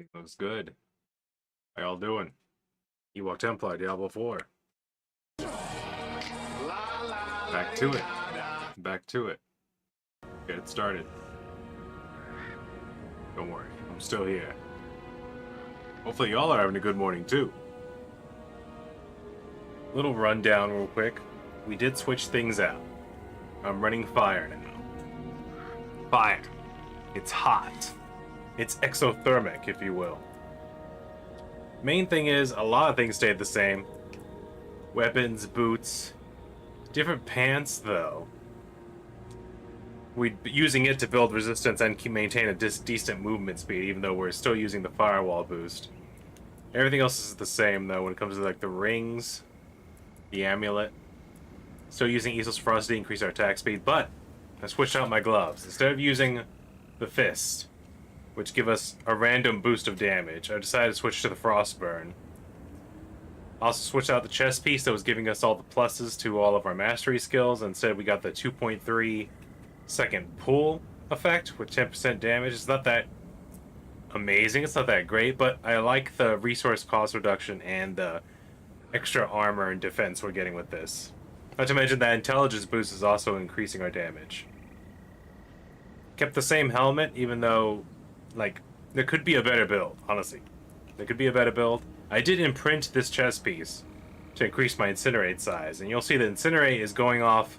Everything looks good. How y'all doing? Ewok Templar, Diablo 4. Back to it. Back to it. Get it started. Don't worry, I'm still here. Hopefully y'all are having a good morning too. Little rundown real quick. We did switch things out. I'm running fire now. Fire. It's hot. It's exothermic, if you will. Main thing is, a lot of things stayed the same. Weapons, boots. Different pants, though. We'd be using it to build resistance and maintain a decent movement speed, even though we're still using the firewall boost. Everything else is the same, though, when it comes to like the rings, the amulet. Still using Easel's Ferocity to increase our attack speed, but I switched out my gloves. Instead of using the fist, which give us a random boost of damage, I decided to switch to the Frostburn. Also switched out the chest piece that was giving us all the pluses to all of our mastery skills. Instead, we got the 2.3 second pull effect with 10% damage. It's not that amazing, it's not that great, but I like the resource cost reduction and the extra armor and defense we're getting with this. Not to mention that intelligence boost is also increasing our damage. Kept the same helmet, even though, like, there could be a better build, honestly. There could be a better build. I did imprint this chest piece to increase my Incinerate size, and you'll see that Incinerate is going off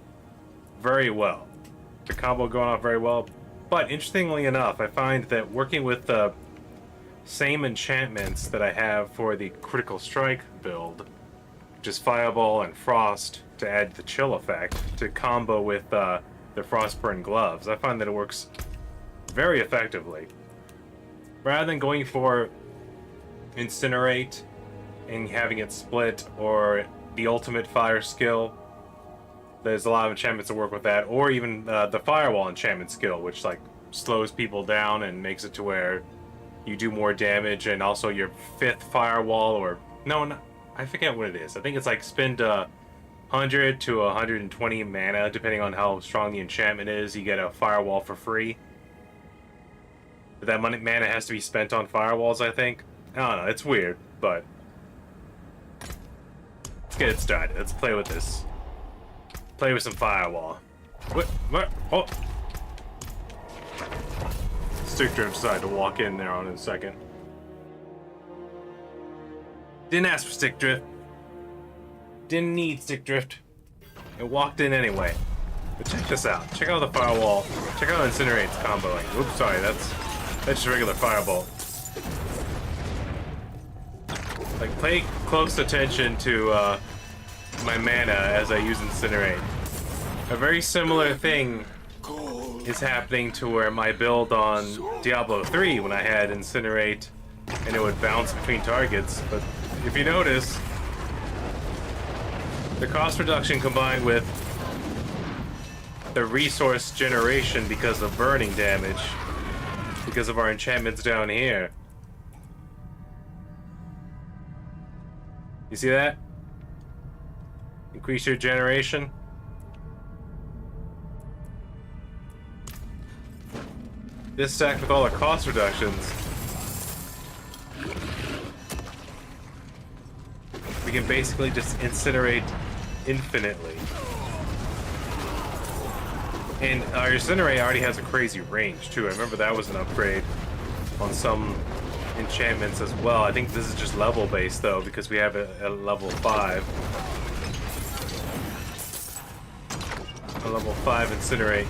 very well. The combo going off very well, but interestingly enough, I find that working with the same enchantments that I have for the Critical Strike build, which is Fireball and Frost to add the chill effect, to combo with the Frostburn gloves, I find that it works very effectively. Rather than going for Incinerate and having it split, or the ultimate fire skill, there's a lot of enchantments that work with that, or even the firewall enchantment skill, which like slows people down and makes it to where you do more damage, and also your 5th firewall, or no, I forget what it is. I think it's like spend 100 to 120 mana, depending on how strong the enchantment is. You get a firewall for free. But that mana has to be spent on firewalls, I think. I don't know, it's weird, but let's get it started. Let's play with this. Play with some firewall. What? Oh! Stick Drift decided to walk in there on a second. Didn't ask for Stick Drift. Didn't need Stick Drift. It walked in anyway. But check this out. Check out the firewall. Check out Incinerate's comboing. Oops, sorry, that's just regular fireball. Like, pay close attention to my mana as I use Incinerate. A very similar thing is happening to where my build on Diablo 3, when I had Incinerate and it would bounce between targets. But if you notice, the cost reduction combined with the resource generation because of burning damage, because of our enchantments down here. You see that? Increase your generation. This stacked with all the cost reductions, we can basically just incinerate infinitely. And our Incinerate already has a crazy range too. I remember that was an upgrade on some enchantments as well. I think this is just level based though, because we have a level 5. A level 5 Incinerate.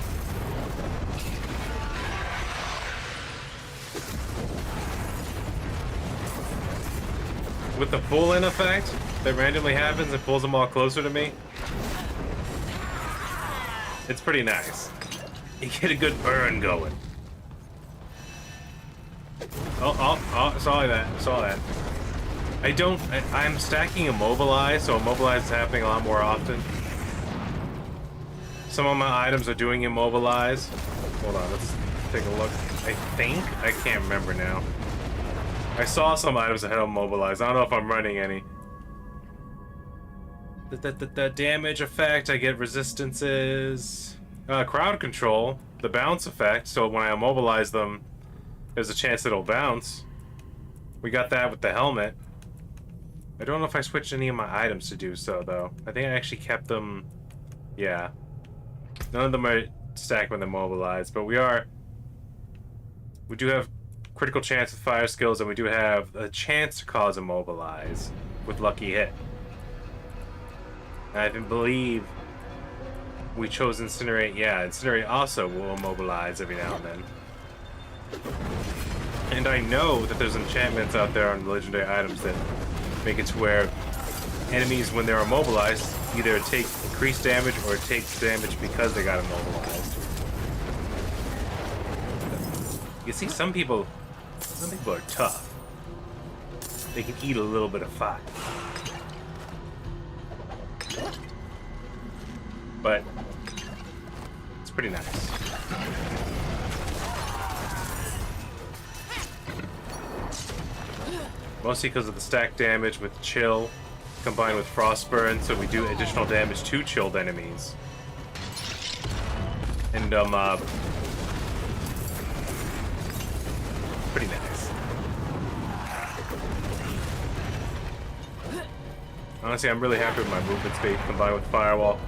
With the pull-in effect that randomly happens and pulls them all closer to me, it's pretty nice. You get a good burn going. Oh, saw that. I'm stacking Immobilize, so Immobilize is happening a lot more often. Some of my items are doing Immobilize. Hold on, let's take a look. I can't remember now. I saw some items that had Immobilize. I don't know if I'm running any. The damage effect, I get resistances. Crowd control, the bounce effect, so when I immobilize them, there's a chance it'll bounce. We got that with the helmet. I don't know if I switched any of my items to do so, though. I think I actually kept them... Yeah. None of them are stacked when they're mobilized, but we do have critical chance with fire skills, and we do have a chance to cause immobilize with lucky hit. And I believe we chose Incinerate. Yeah, Incinerate also will immobilize every now and then. And I know that there's enchantments out there on the legendary items that make it to where enemies, when they're immobilized, either take increased damage or take damage because they got immobilized. You see, some people are tough. They can eat a little bit of fire. But it's pretty nice. Mostly because of the stack damage with chill combined with frostburn, so we do additional damage to chilled enemies. And pretty nice. Honestly, I'm really happy with my movement speed combined with firewall.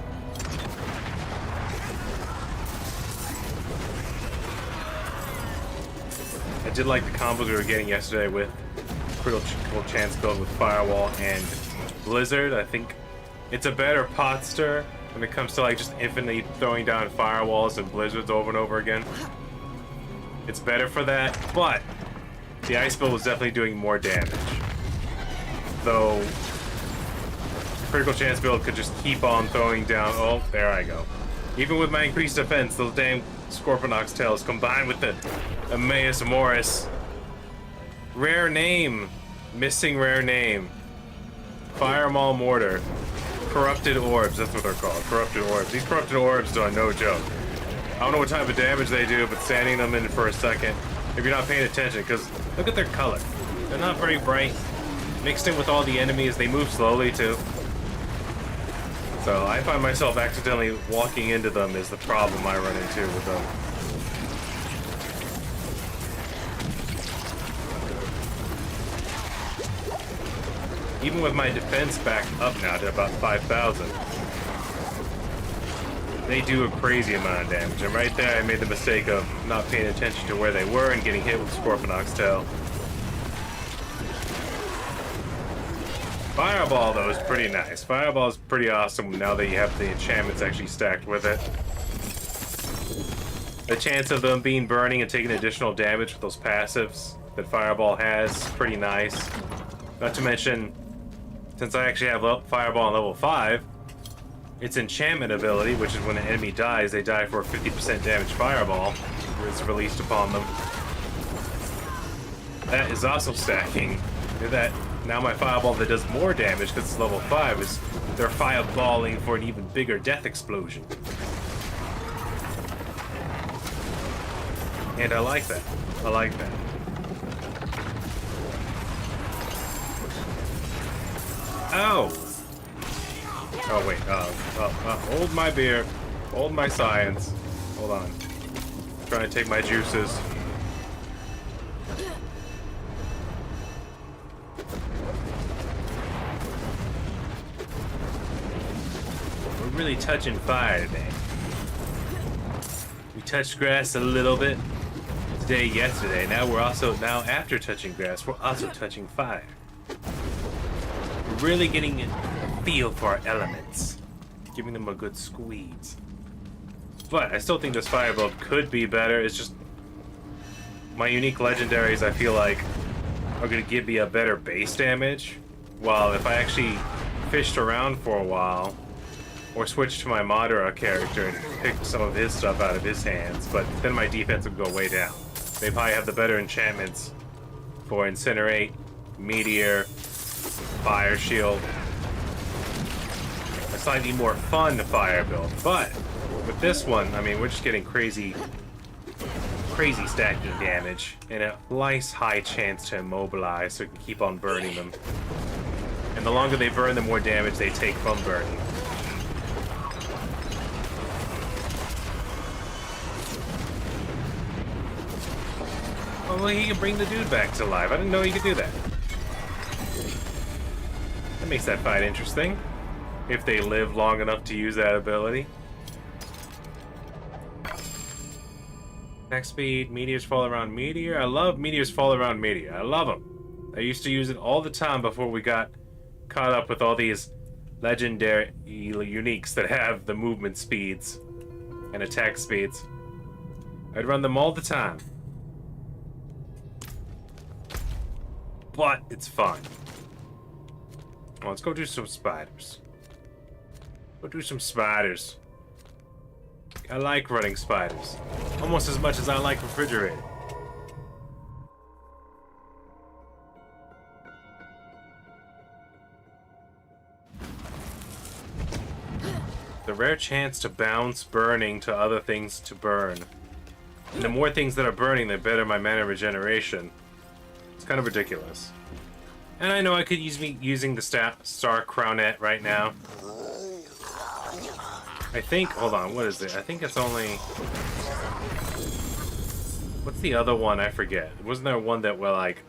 I did like the combos we were getting yesterday with critical chance build with firewall and blizzard. I think it's a better pot stir when it comes to like just infinitely throwing down firewalls and blizzards over and over again. It's better for that, but the ice build was definitely doing more damage. Though critical chance build could just keep on throwing down. Oh, there I go. Even with my increased defense, those damn Scorpionox tails combined with the Emmaus Morris. Rare name. Missing rare name. Firemaul Mortar. Corrupted Orbs, that's what they're called. Corrupted Orbs. These Corrupted Orbs are no joke. I don't know what type of damage they do, but standing them in for a second, if you're not paying attention, because look at their color. They're not very bright. Mixed in with all the enemies, they move slowly too. So I find myself accidentally walking into them is the problem I run into with them. Even with my defense back up now to about 5,000, they do a crazy amount of damage. And right there, I made the mistake of not paying attention to where they were and getting hit with Scorpionox tail. Fireball, though, is pretty nice. Fireball is pretty awesome now that you have the enchantments actually stacked with it. The chance of them being burning and taking additional damage with those passives that Fireball has is pretty nice. Not to mention, since I actually have Fireball on level 5, its enchantment ability, which is when an enemy dies, they die for a 50% damage Fireball, is released upon them. That is also stacking. That now my Fireball that does more damage because it's level 5 is they're fireballing for an even bigger death explosion. And I like that. I like that. Oh! Oh, wait. Hold my beer. Hold my science. Hold on. I'm trying to take my juices. We're really touching fire today. We touched grass a little bit today, yesterday. Now after touching grass, we're also touching fire. We're really getting a feel for our elements, giving them a good squeeze. But I still think this fire build could be better. It's just my unique legendaries, I feel like, are going to give me a better base damage. While if I actually fished around for a while, or switched to my Madara character and picked some of his stuff out of his hands, but then my defense would go way down. They probably have the better enchantments for Incinerate, Meteor, Fire Shield. A slightly more fun fire build, but with this one, I mean, we're just getting crazy stacking damage and a nice high chance to immobilize so we can keep on burning them. And the longer they burn, the more damage they take from burning. Oh, well, he can bring the dude back to life. I didn't know he could do that. That makes that fight interesting. If they live long enough to use that ability. Attack speed, meteors fall around meteor. I love meteors fall around meteor. I love them. I used to use it all the time before we got caught up with all these legendary uniques that have the movement speeds and attack speeds. I'd run them all the time. But it's fun. Well, let's go do some spiders. Go do some spiders. I like running spiders. Almost as much as I like refrigerating. The rare chance to bounce burning to other things to burn. And the more things that are burning, the better my mana regeneration. It's kind of ridiculous. And I know I could use me using the Star Crownet right now. I think, hold on, what is it? I think it's only... What's the other one? I forget. Wasn't there one that, well, like...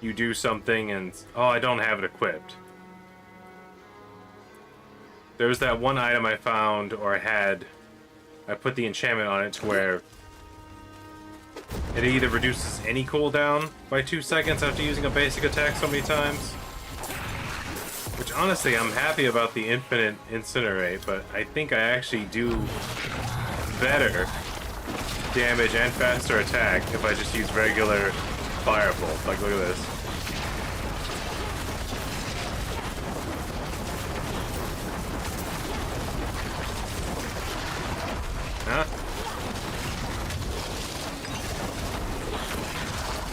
You do something and... Oh, I don't have it equipped. There was that one item I found, or had... I put the enchantment on it to where... It either reduces any cooldown by 2 seconds after using a basic attack so many times. Which, honestly, I'm happy about the infinite incinerate, but I think I actually do better damage and faster attack if I just use regular firebolt. Like, look at this. Huh?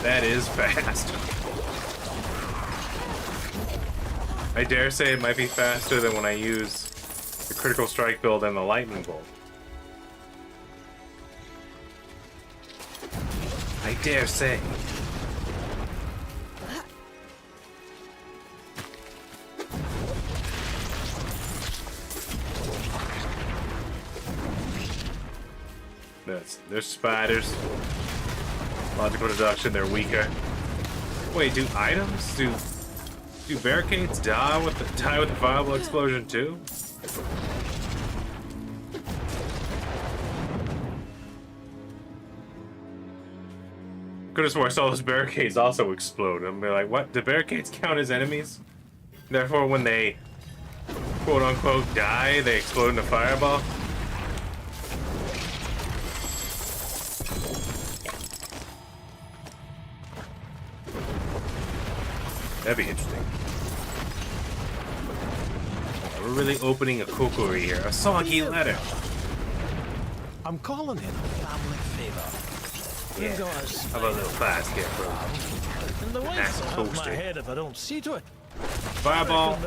That is fast. I dare say it might be faster than when I use the critical strike build and the lightning bolt. I dare say. There's spiders. Logical deduction, they're weaker. Wait, do items? Do barricades die with the fireball explosion too? Could have sworn I saw those barricades also explode. I'm like, what? Do barricades count as enemies? Therefore, when they quote unquote die, they explode into fireball? That'd be interesting. We're really opening a cookery here. A soggy letter. I'm calling in a family favor. Yeah. How about a little basket, bro? And the wife will have my head if I don't see to it. Fireball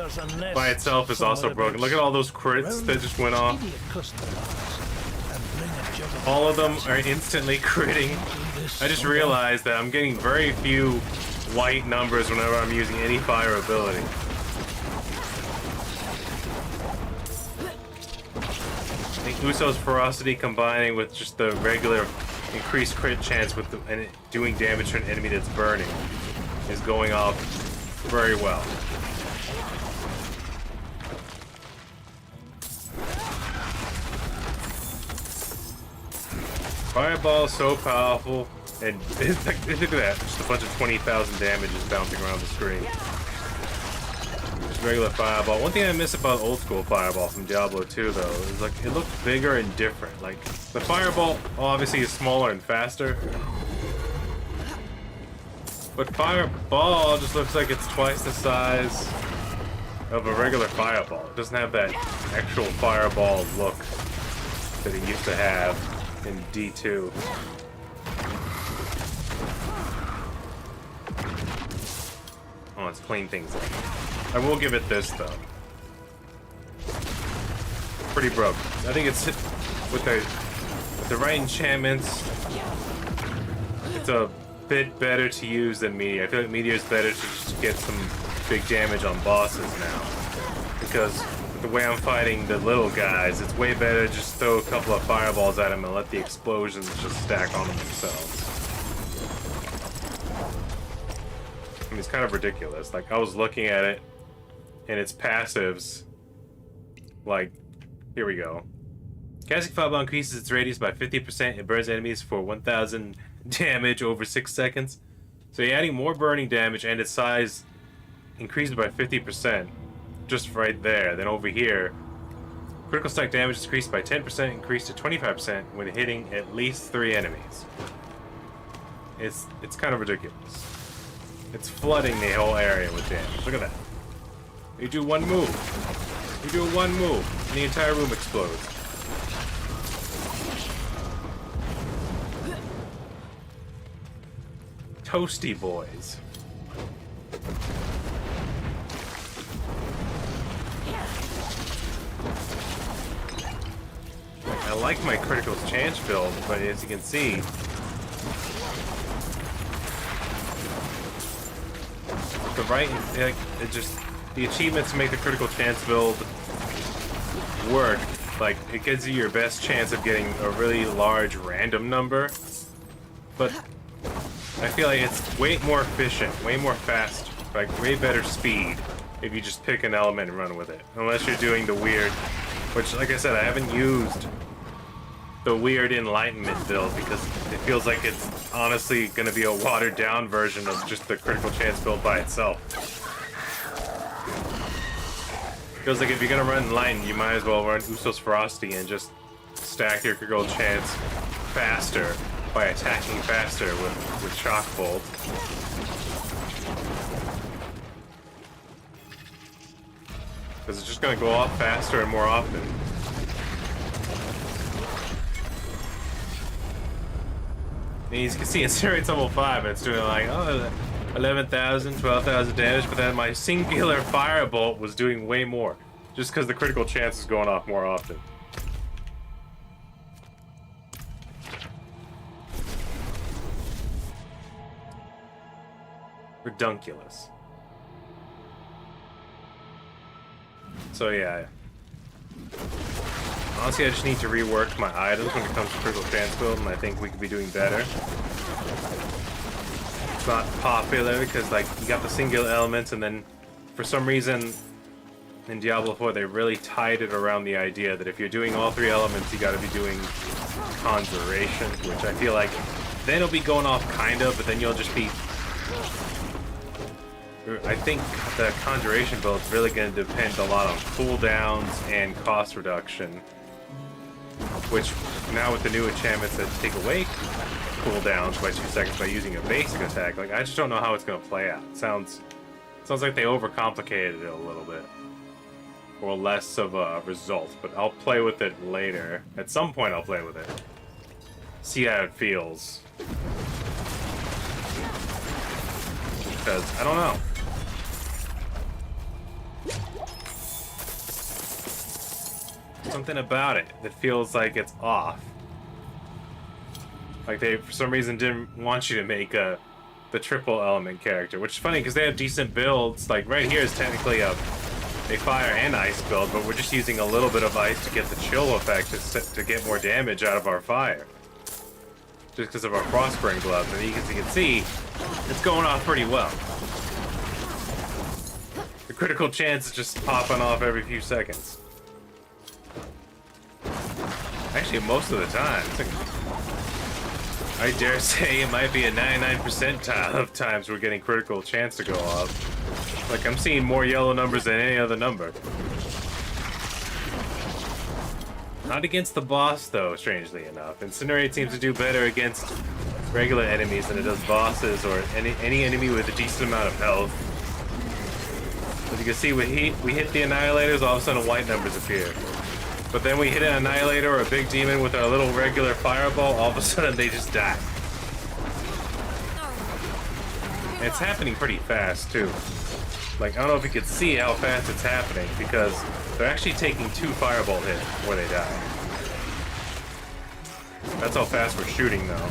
by itself is also broken. Look at all those crits that just went off. All of them are instantly critting. I just realized that I'm getting very few white numbers whenever I'm using any fire ability. I think Uso's ferocity combining with just the regular increased crit chance with and doing damage to an enemy that's burning is going off very well. Fireball is so powerful, and it's like, look at that, just a bunch of 20,000 damage is bouncing around the screen. Just regular fireball. One thing I miss about old school fireball from Diablo 2 though is like it looked bigger and different. Like the fireball obviously is smaller and faster, but fireball just looks like it's twice the size of a regular fireball. It doesn't have that actual fireball look that it used to have in D2. Oh, let's clean things up. I will give it this though. Pretty broke. I think it's with the right enchantments. It's a bit better to use than Meteor. I feel like Meteor is better to just get some big damage on bosses now, because with the way I'm fighting the little guys, it's way better to just throw a couple of fireballs at them and let the explosions just stack on them themselves. I mean, it's kind of ridiculous. Like, I was looking at it and its passives. Like, here we go. Casting Fireball increases its radius by 50%. It burns enemies for 1,000 damage over 6 seconds. So you're adding more burning damage, and its size increases by 50%. Just right there. Then over here, critical strike damage is increased by 10%, increased to 25% when hitting at least 3 enemies. It's kind of ridiculous. It's flooding the whole area with damage. Look at that. You do one move. You do one move, and the entire room explodes. Toasty boys. I like my critical chance build, but as you can see, the achievements make the critical chance build work. Like, it gives you your best chance of getting a really large random number, but I feel like it's way more efficient, way more fast, like way better speed if you just pick an element and run with it. Unless you're doing the weird, which, like I said, I haven't used the weird enlightenment build because it feels like it's honestly going to be a watered down version of just the critical chance build by itself. Feels like if you're going to run enlightened, you might as well run Usos Ferocity and just stack your critical chance faster by attacking faster with Shock Bolt. Because it's just going to go off faster and more often. And you can see Incinerate's level 5 and it's doing like, 11,000, 12,000 damage, but then my singular Firebolt was doing way more. Just because the critical chance is going off more often. Redunculous. So yeah. Honestly, I just need to rework my items when it comes to critical chance build, and I think we could be doing better. It's not popular because, like, you got the singular elements, and then for some reason in Diablo 4 they really tied it around the idea that if you're doing all 3 elements, you got to be doing Conjuration, which I feel like then it'll be going off kind of, but then you'll just be. I think the Conjuration build is really going to depend a lot on cooldowns and cost reduction, which now with the new enchantments that take away cooldowns by 2 seconds by using a basic attack, like I just don't know how it's going to play out. It sounds like they overcomplicated it a little bit, or less of a result. But I'll play with it later. At some point, I'll play with it, see how it feels, because I don't know. Something about it that feels like it's off. Like they, for some reason, didn't want you to make the triple element character, which is funny because they have decent builds. Like right here is technically a fire and ice build, but we're just using a little bit of ice to get the chill effect to get more damage out of our fire. Just because of our Frostburn gloves, and as you can see, it's going off pretty well. The critical chance is just popping off every few seconds. Actually, most of the time. I dare say it might be a 99 percentile of times we're getting critical chance to go off. Like, I'm seeing more yellow numbers than any other number. Not against the boss, though, strangely enough. Incinerate seems to do better against regular enemies than it does bosses or any enemy with a decent amount of health. As you can see, we hit the Annihilators, all of a sudden white numbers appear. But then we hit an Annihilator or a big demon with our little regular Fireball, all of a sudden they just die. And it's happening pretty fast, too. Like, I don't know if you can see how fast it's happening, because they're actually taking 2 Fireball hits before they die. That's how fast we're shooting, though.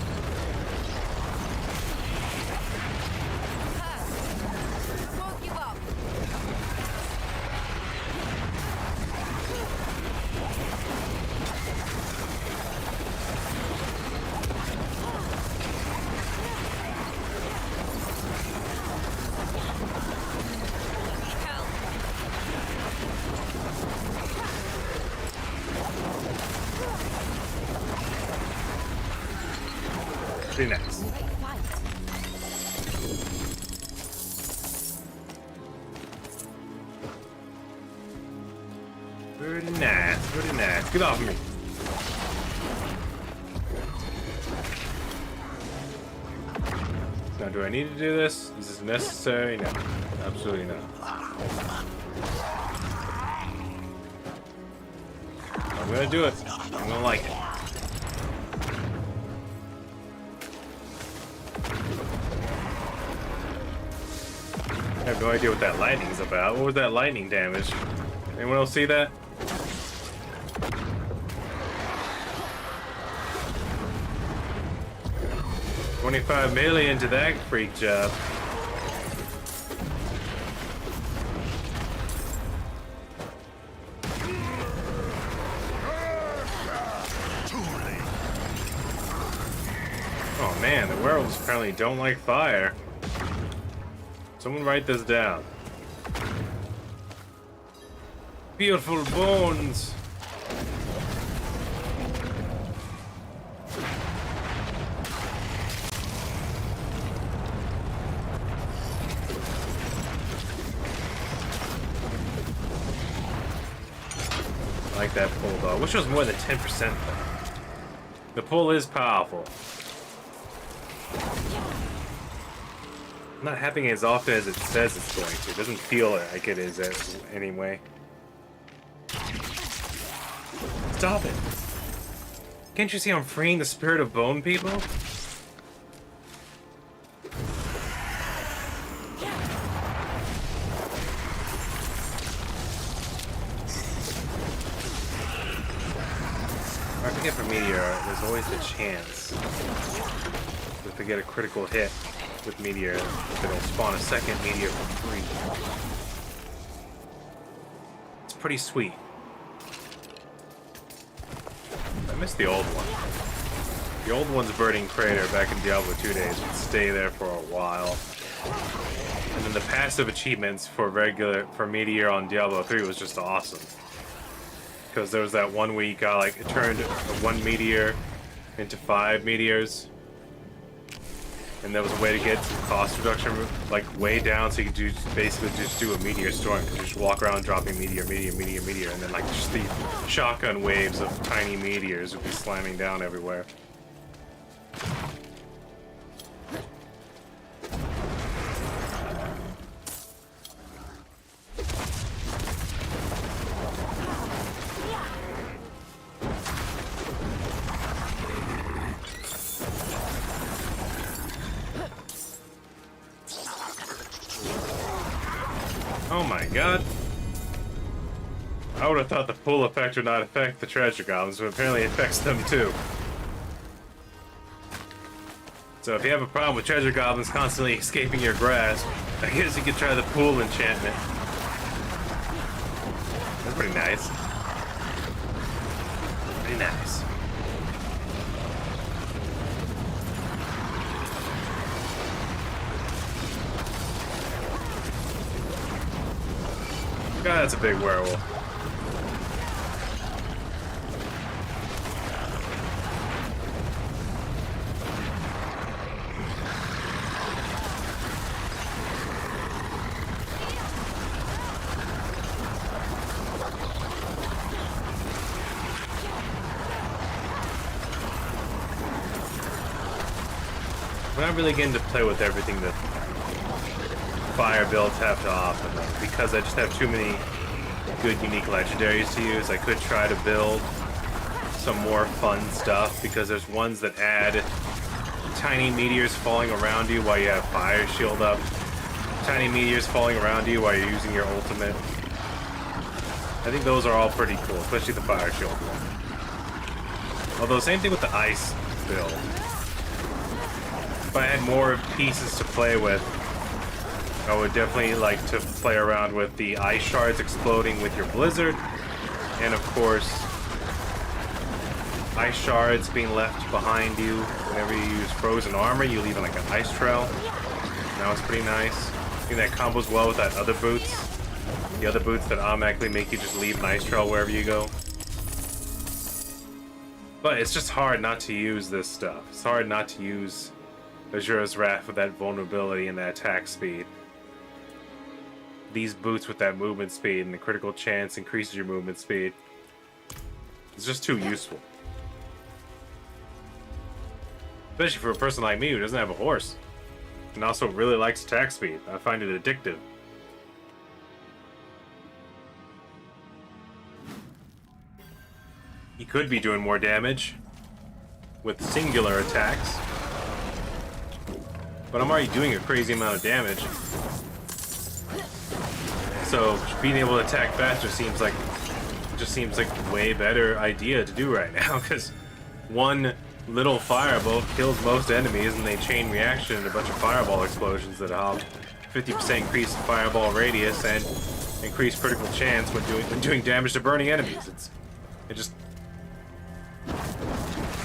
Pretty nice. Pretty nice, pretty nice. Get off me. Now, do I need to do this? Is this necessary? No, absolutely not. I'm gonna do it. I'm gonna like it. I have no idea what that lightning's about. What was that lightning damage? Anyone else see that? $25 million to that freak job. Oh man, the werewolves apparently don't like fire. Someone write this down. Beautiful bones. I like that pull though. I wish it was more than 10% though. The pull is powerful. Not happening as often as it says it's going to. It doesn't feel like it is anyway. Stop it! Can't you see I'm freeing the spirit of bone people? I forget for Meteor, there's always the chance that if they get a critical hit with Meteor, it'll spawn a second Meteor for free. It's pretty sweet. I miss the old one. The old one's burning crater back in Diablo 2 days would stay there for a while. And then the passive achievements for Meteor on Diablo 3 was just awesome. Because there was that one where you got like, it turned one Meteor into 5 Meteors. And there was a way to get some cost reduction, like way down, so you could basically just do a Meteor storm. You could just walk around dropping Meteor, and then like just the shotgun waves of tiny meteors would be slamming down everywhere. Oh my god. I would have thought the pull effect would not affect the treasure goblins, but apparently it affects them too. So if you have a problem with treasure goblins constantly escaping your grasp, I guess you could try the pull enchantment. That's pretty nice. Pretty nice. God, that's a big werewolf. I'm not really getting to play with everything that fire builds have to offer though, because I just have too many good unique legendaries to use. I could try to build some more fun stuff, because there's ones that add tiny meteors falling around you while you have fire shield up, tiny meteors falling around you while you're using your ultimate. I think those are all pretty cool, especially the fire shield one. Although same thing with the ice build. If I had more pieces to play with, I would definitely like to play around with the ice shards exploding with your blizzard, and of course, ice shards being left behind you. Whenever you use frozen armor, you leave like an ice trail. That was pretty nice. I think that combos well with that other boots. The other boots that automatically make you just leave an ice trail wherever you go. But it's just hard not to use this stuff. It's hard not to use Azura's Wrath with that vulnerability and that attack speed. These boots with that movement speed and the critical chance increases your movement speed. It's just too useful. Especially for a person like me who doesn't have a horse. And also really likes attack speed. I find it addictive. He could be doing more damage with singular attacks. But I'm already doing a crazy amount of damage. So being able to attack faster seems like a way better idea to do right now, because one little firebolt kills most enemies and they chain reaction and a bunch of fireball explosions that have 50% increased fireball radius and increased critical chance when doing damage to burning enemies. It just,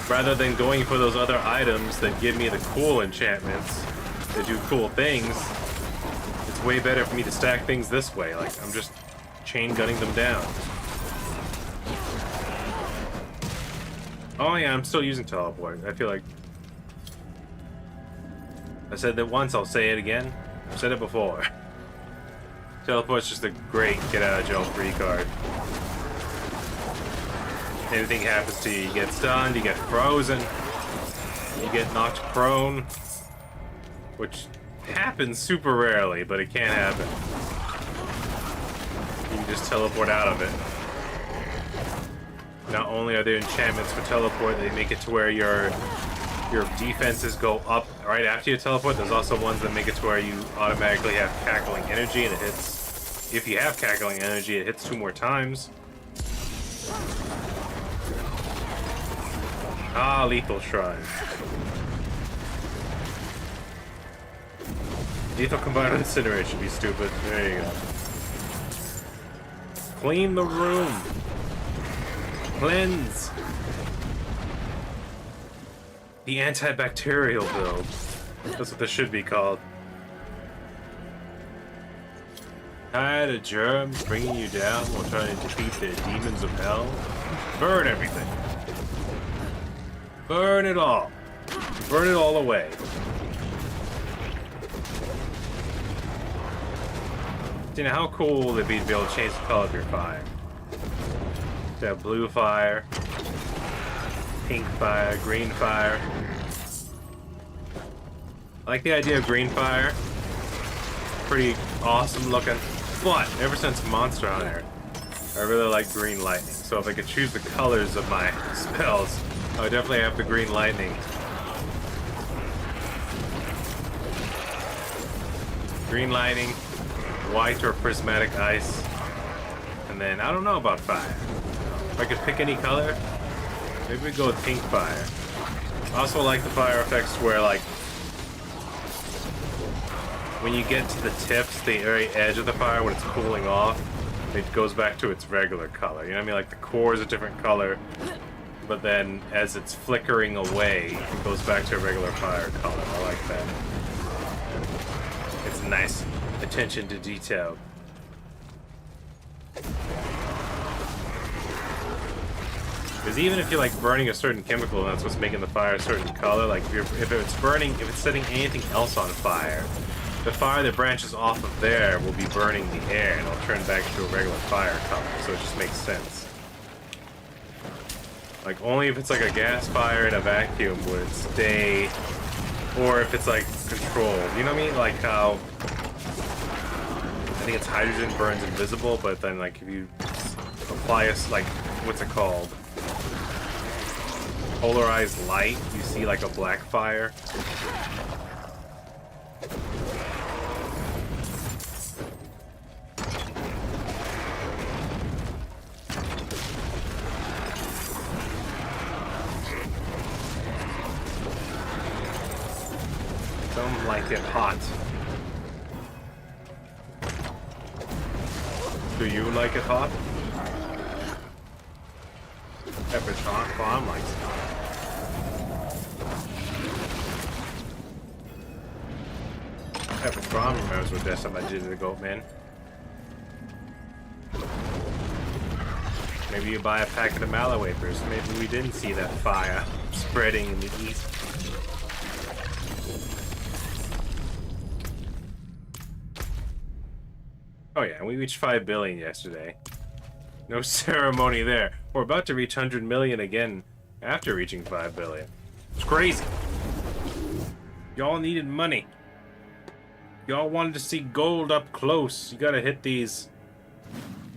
rather than going for those other items that give me the cool enchantments that do cool things, it's way better for me to stack things this way. Like, I'm just chain gunning them down. Oh yeah, I'm still using teleport. I feel like I said that once, I'll say it again. I've said it before. Teleport's just a great get out of jail free card. Anything happens to you, you get stunned, you get frozen, you get knocked prone, which happens super rarely, but it can happen. You can just teleport out of it. Not only are there enchantments for teleport, they make it to where your defenses go up right after you teleport. There's also ones that make it to where you automatically have cackling energy, and it hits. If you have cackling energy, it hits 2 more times. Ah, lethal shrine. Lethal combined with incineration, be stupid. There you go. Clean the room. Cleanse. The antibacterial build. That's what this should be called. Tired of germs bringing you down while trying to defeat the demons of hell? Burn everything. Burn it all. Burn it all away. You know, how cool would it be to be able to change the color of your fire? To have blue fire, pink fire, green fire. I like the idea of green fire. Pretty awesome looking. But ever since Monster Hunter, I really like green lightning. So if I could choose the colors of my spells, I would definitely have the green lightning. Green lightning, white or prismatic ice, and then I don't know about fire. If I could pick any color, maybe we'd go with pink fire. I also like the fire effects where, like, when you get to the tips, the very edge of the fire, when it's cooling off, it goes back to its regular color. You know what I mean? Like, the core is a different color, but then as it's flickering away, it goes back to a regular fire color. I like that. It's nice attention to detail. Because even if you're like burning a certain chemical and that's what's making the fire a certain color, like if it's setting anything else on fire, the fire that branches off of there will be burning the air and it'll turn back to a regular fire color, so it just makes sense. Like only if it's like a gas fire in a vacuum would it stay, or if it's like controlled. You know what I mean? Like how I think it's hydrogen burns invisible, but then like if you apply a, like, what's it called? Polarized light, you see like a black fire. Some like it hot. Do you like it hot? Pepper's hot? Bomb likes it hot. Pepper's Bomb remembers what that's something I did to the goat man. Maybe you buy a packet of mallow wafers. Maybe we didn't see that fire spreading in the east. Oh yeah, we reached 5 billion yesterday. No ceremony there. We're about to reach 100 million again after reaching 5 billion. It's crazy. Y'all needed money. Y'all wanted to see gold up close. You gotta hit these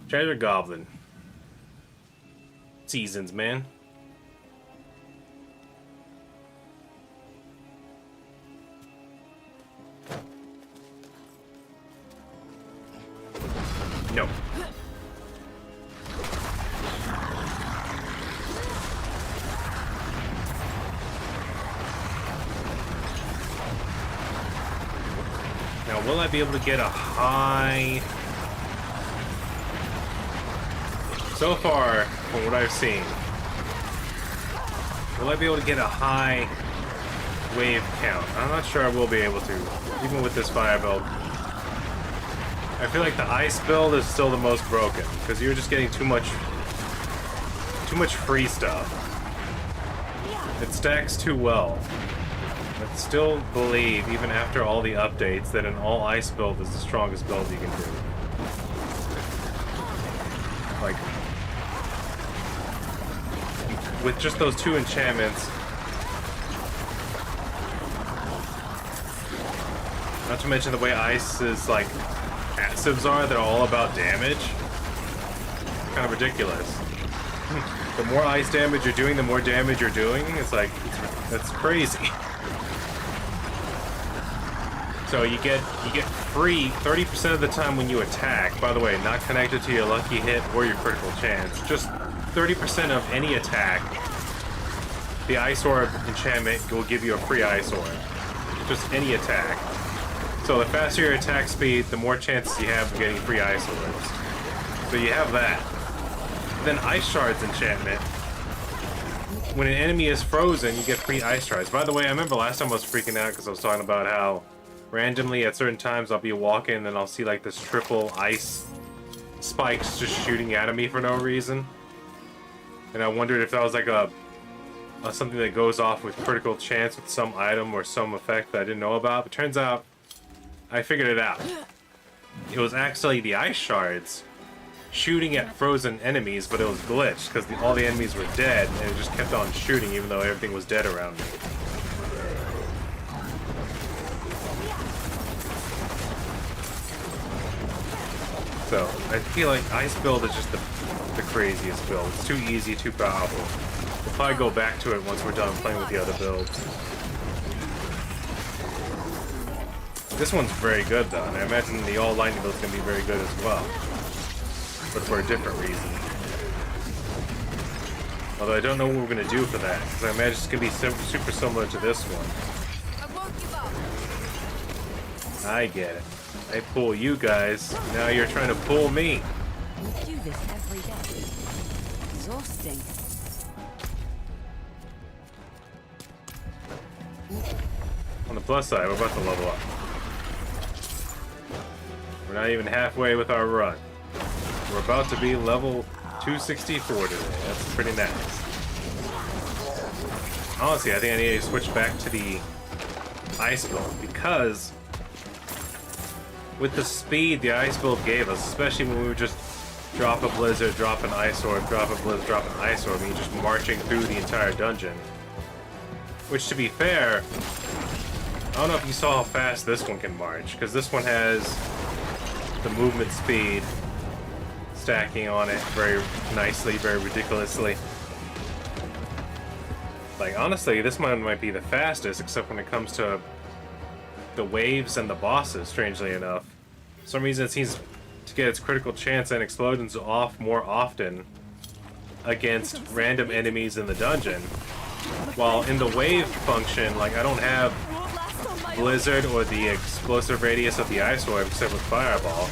treasure goblin seasons, man. No. Now, will I be able to get a high... So far, from what I've seen, will I be able to get a high wave count? I'm not sure I will be able to, even with this fire build. I feel like the ice build is still the most broken, because you're just getting too much free stuff. It stacks too well. But still believe, even after all the updates, that an all ice build is the strongest build you can do. Like, with just those 2 enchantments, not to mention the way ice's like passives are, they're all about damage. Kind of ridiculous. The more ice damage you're doing, the more damage you're doing. It's like, that's crazy. So you get free 30% of the time when you attack. By the way, not connected to your lucky hit or your critical chance. Just 30% of any attack. The Ice Orb enchantment will give you a free Ice Orb. Just any attack. So the faster your attack speed, the more chances you have of getting free Ice Orbs. So you have that. Then Ice Shards enchantment. When an enemy is frozen, you get free Ice Shards. By the way, I remember last time I was freaking out because I was talking about how randomly at certain times I'll be walking and I'll see like this triple ice spikes just shooting at me for no reason. And I wondered if that was like a something that goes off with critical chance with some item or some effect that I didn't know about. But turns out I figured it out. It was actually the Ice Shards shooting at frozen enemies, but it was glitched because all the enemies were dead and it just kept on shooting even though everything was dead around me. So, I feel like Ice build is just the craziest build. It's too easy, too powerful. We'll probably go back to it once we're done playing with the other builds. This one's very good though, and I imagine the all lightning build is going to be very good as well. But for a different reason. Although I don't know what we're going to do for that, because I imagine it's going to be super similar to this one. I get it. I pull you guys, now you're trying to pull me. We do this every day. Exhausting. On the plus side, we're about to level up. We're not even halfway with our run. We're about to be level 264 today. That's pretty nice. Honestly, I think I need to switch back to the ice build because with the speed the ice build gave us, especially when we would just drop a blizzard, drop an ice orb, drop a blizzard, drop an ice orb, and you're just marching through the entire dungeon. Which, to be fair, I don't know if you saw how fast this one can march, because this one has the movement speed stacking on it very nicely, very ridiculously. Like, honestly, this one might be the fastest, except when it comes to the waves and the bosses, strangely enough. For some reason, it seems to get its critical chance and explosions off more often against random enemies in the dungeon. While in the wave function, like, I don't have Blizzard or the explosive radius of the Ice Orb except with Fireball.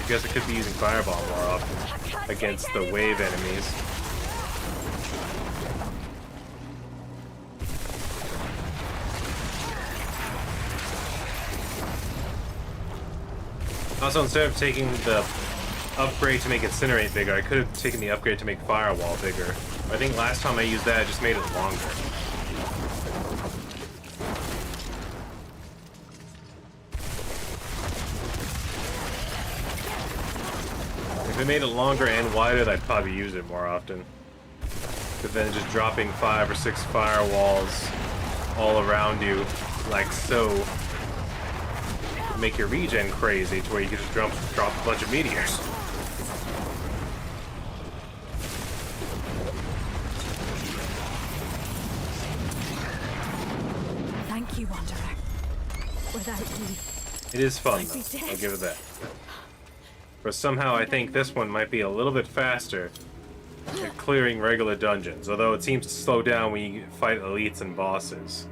I guess I could be using Fireball more often against the wave enemies. Also, instead of taking the upgrade to make Incinerate bigger. I could have taken the upgrade to make Firewall bigger. I think last time I used that, it just made it longer. If it made it longer and wider, I'd probably use it more often. But then just dropping 5 or 6 firewalls all around you, like so, would make your regen crazy to where you can just drop a bunch of meteors. Thank you, Wanderer. Without you, It is fun, I'd be though. dead. I'll give it that. But somehow I think this one might be a little bit faster at clearing regular dungeons, although it seems to slow down when you fight elites and bosses.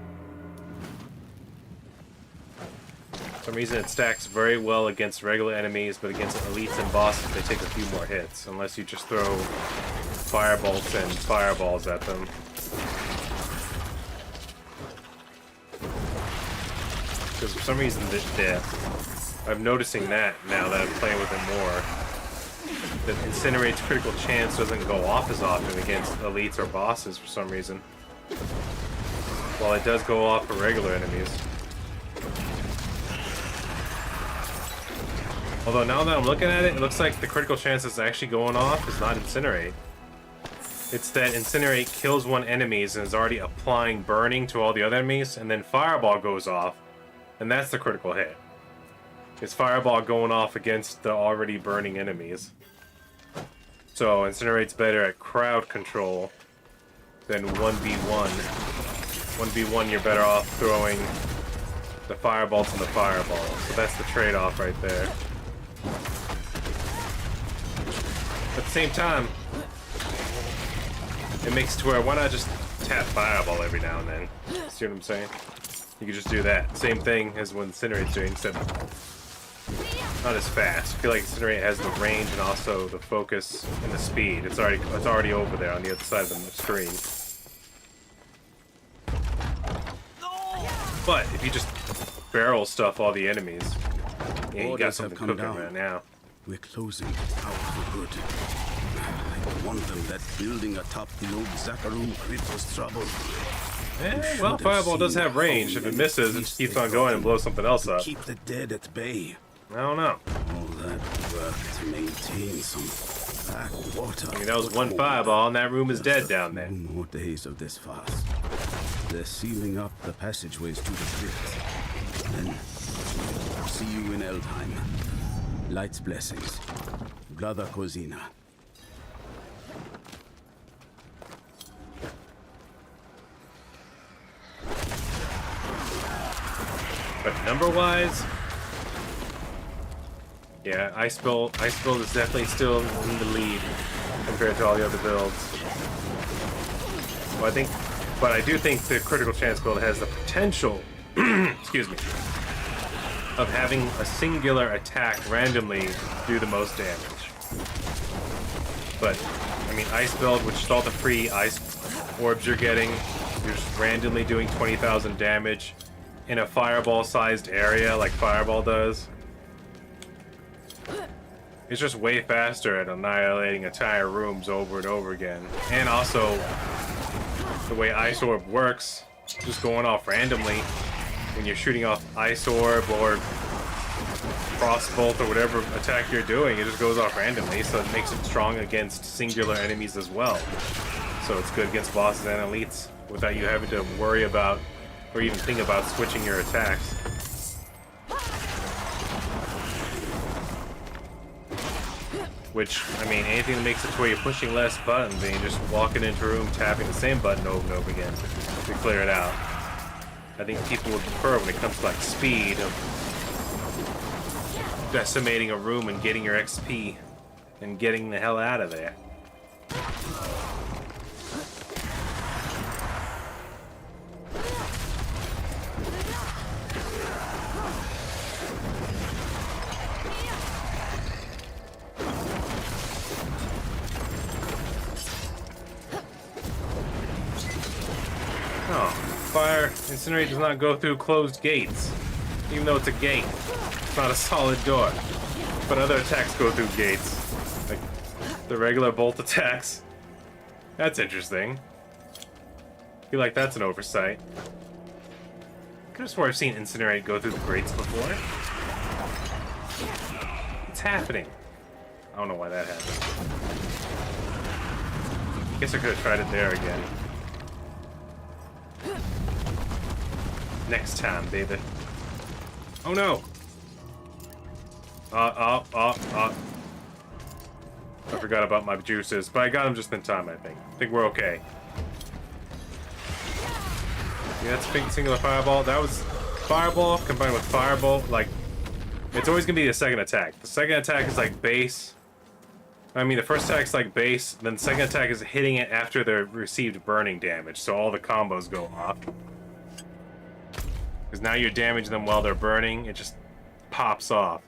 For some reason it stacks very well against regular enemies, but against elites and bosses they take a few more hits, unless you just throw firebolts and fireballs at them. Because for some reason I'm noticing that now that I'm playing with it more. That Incinerate's critical chance doesn't go off as often against elites or bosses for some reason. While it does go off for regular enemies. Although now that I'm looking at it, it looks like the critical chance that's actually going off is not Incinerate. It's that Incinerate kills one enemy and is already applying burning to all the other enemies, and then Fireball goes off, and that's the critical hit. It's Fireball going off against the already burning enemies. So Incinerate's better at crowd control than 1v1. 1v1 you're better off throwing the fireballs and the fireballs. So that's the trade-off right there. At the same time, it makes it to where why not just tap Fireball every now and then? See what I'm saying? You could just do that. Same thing as what Incinerate's doing, except not as fast. I feel like Incinerate has the range and also the focus and the speed. It's already over there on the other side of the screen. But if you just barrel stuff all the enemies, yeah, you got something cooking right now. We're closing out for good. I warned them that building atop the old Zakharum crypt was trouble. Well, Fireball does have range. If it misses, it just keeps on going and blows something else up. Keep the dead at bay. I don't know. All that work to maintain some backwater. I mean, that was one Fireball, and that room is dead down there. 2 more days of this fast. They're sealing up the passageways to the crypt. Then, see you in Eldheim. Light's blessings. Brother Kozina. But number-wise, yeah, Ice Build is definitely still in the lead compared to all the other builds. Well, but I do think the critical chance build has the potential, excuse me, of having a singular attack randomly do the most damage. But I mean, Ice Build, which is all the free ice orbs you're getting, you're just randomly doing 20,000 damage in a fireball-sized area like Fireball does. It's just way faster at annihilating entire rooms over and over again. And also, the way Ice Orb works, just going off randomly when you're shooting off Ice Orb or Frostbolt or whatever attack you're doing, it just goes off randomly, so it makes it strong against singular enemies as well. So it's good against bosses and elites without you having to worry about or even think about switching your attacks. Which, I mean, anything that makes it to where you're pushing less buttons and you're just walking into a room tapping the same button over and over again to clear it out. I think people would prefer when it comes to like speed of decimating a room and getting your XP and getting the hell out of there. Incinerate does not go through closed gates, even though it's a gate. It's not a solid door. But other attacks go through gates. The regular bolt attacks. That's interesting. I feel like that's an oversight. I could have swore I've seen Incinerate go through the grates before. What's happening? I don't know why that happened. I guess I could have tried it there again. Next time, baby. Oh no! I forgot about my juices, but I got them just in time, I think. I think we're okay. Yeah, that's a singular fireball. That was fireball combined with firebolt. Like, it's always gonna be the second attack. The second attack is like base. I mean, the first attack's like base, then the second attack is hitting it after the received burning damage, so all the combos go off. Because now you're damaging them while they're burning, it just pops off.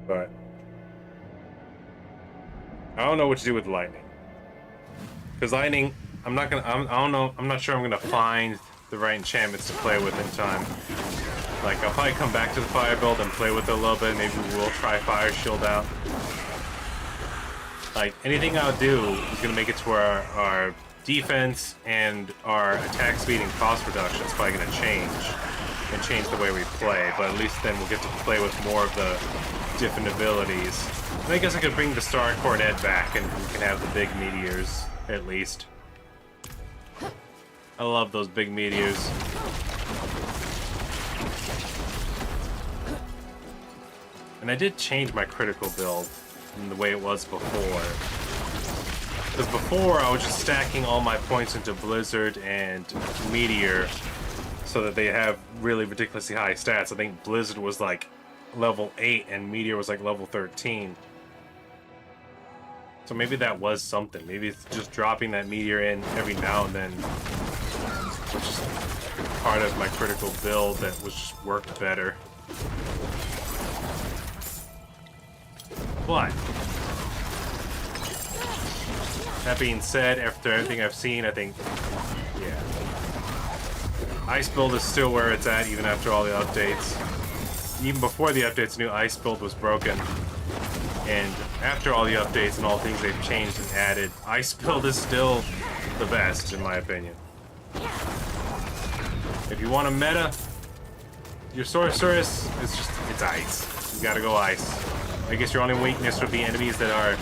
But I don't know what to do with lightning. Because lightning, I don't know, I'm not sure I'm gonna find the right enchantments to play with in time. Like, I'll probably come back to the fire build and play with it a little bit. Maybe we'll try fire shield out. Like, anything I'll do is gonna make it to where our defense and our attack speed and cost reduction is probably gonna change. And change the way we play. But at least then we'll get to play with more of the different abilities. And I guess I could bring the Star Cornet back and we can have the big meteors, at least. I love those big meteors. And I did change my critical build from the way it was before. Because before I was just stacking all my points into Blizzard and Meteor so that they have really ridiculously high stats. I think Blizzard was like level 8 and Meteor was like level 13. So maybe that was something. Maybe it's just dropping that Meteor in every now and then, which is part of my critical build that was just worked better. But that being said, after everything I've seen, I think, yeah, Ice build is still where it's at even after all the updates. Even before the updates, new Ice build was broken. And after all the updates and all the things they've changed and added, Ice build is still the best, in my opinion. If you want a meta, your Sorceress, it's Ice. You gotta go Ice. I guess your only weakness would be enemies that are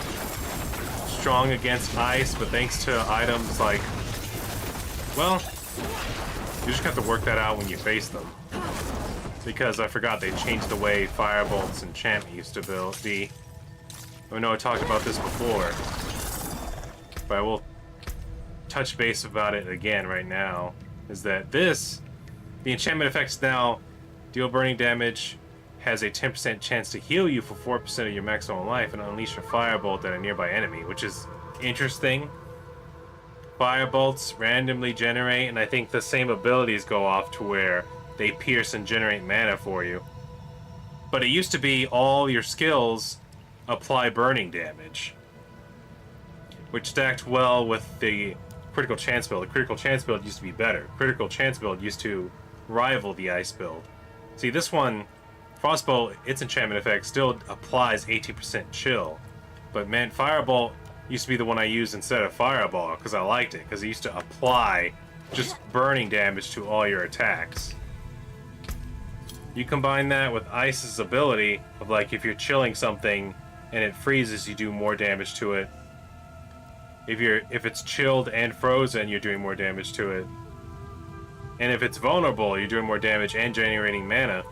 strong against ice, but thanks to items like, well, you just have to work that out when you face them. Because I forgot they changed the way Firebolt's enchantment used to be. I know I talked about this before, but I will touch base about it again right now. Is that the enchantment effects now deal burning damage, has a 10% chance to heal you for 4% of your maximum life and unleash a firebolt at a nearby enemy, which is interesting. Firebolts randomly generate, and I think the same abilities go off to where they pierce and generate mana for you. But it used to be all your skills apply burning damage, which stacked well with the critical chance build. The critical chance build used to be better. Critical chance build used to rival the ice build. See, this one, Frostbolt, its enchantment effect still applies 18% chill, but man, Firebolt used to be the one I used instead of Fireball because I liked it, because it used to apply just burning damage to all your attacks. You combine that with Ice's ability of, like, if you're chilling something and it freezes, you do more damage to it. If it's chilled and frozen, you're doing more damage to it. And if it's vulnerable, you're doing more damage and generating mana.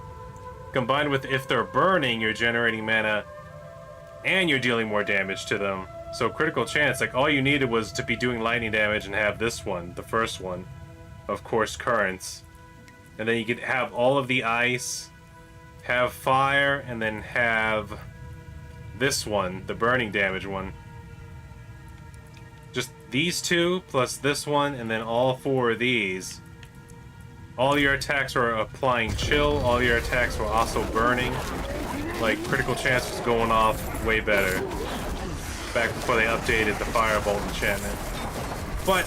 Combined with if they're burning, you're generating mana and you're dealing more damage to them. So critical chance, like, all you needed was to be doing lightning damage and have this one, the first one, of course, currents. And then you could have all of the ice, have fire, and then have this one, the burning damage one. Just these two plus this one, and then all four of these. All your attacks were applying chill, all your attacks were also burning. Like, critical chance was going off way better. Back before they updated the Firebolt enchantment. But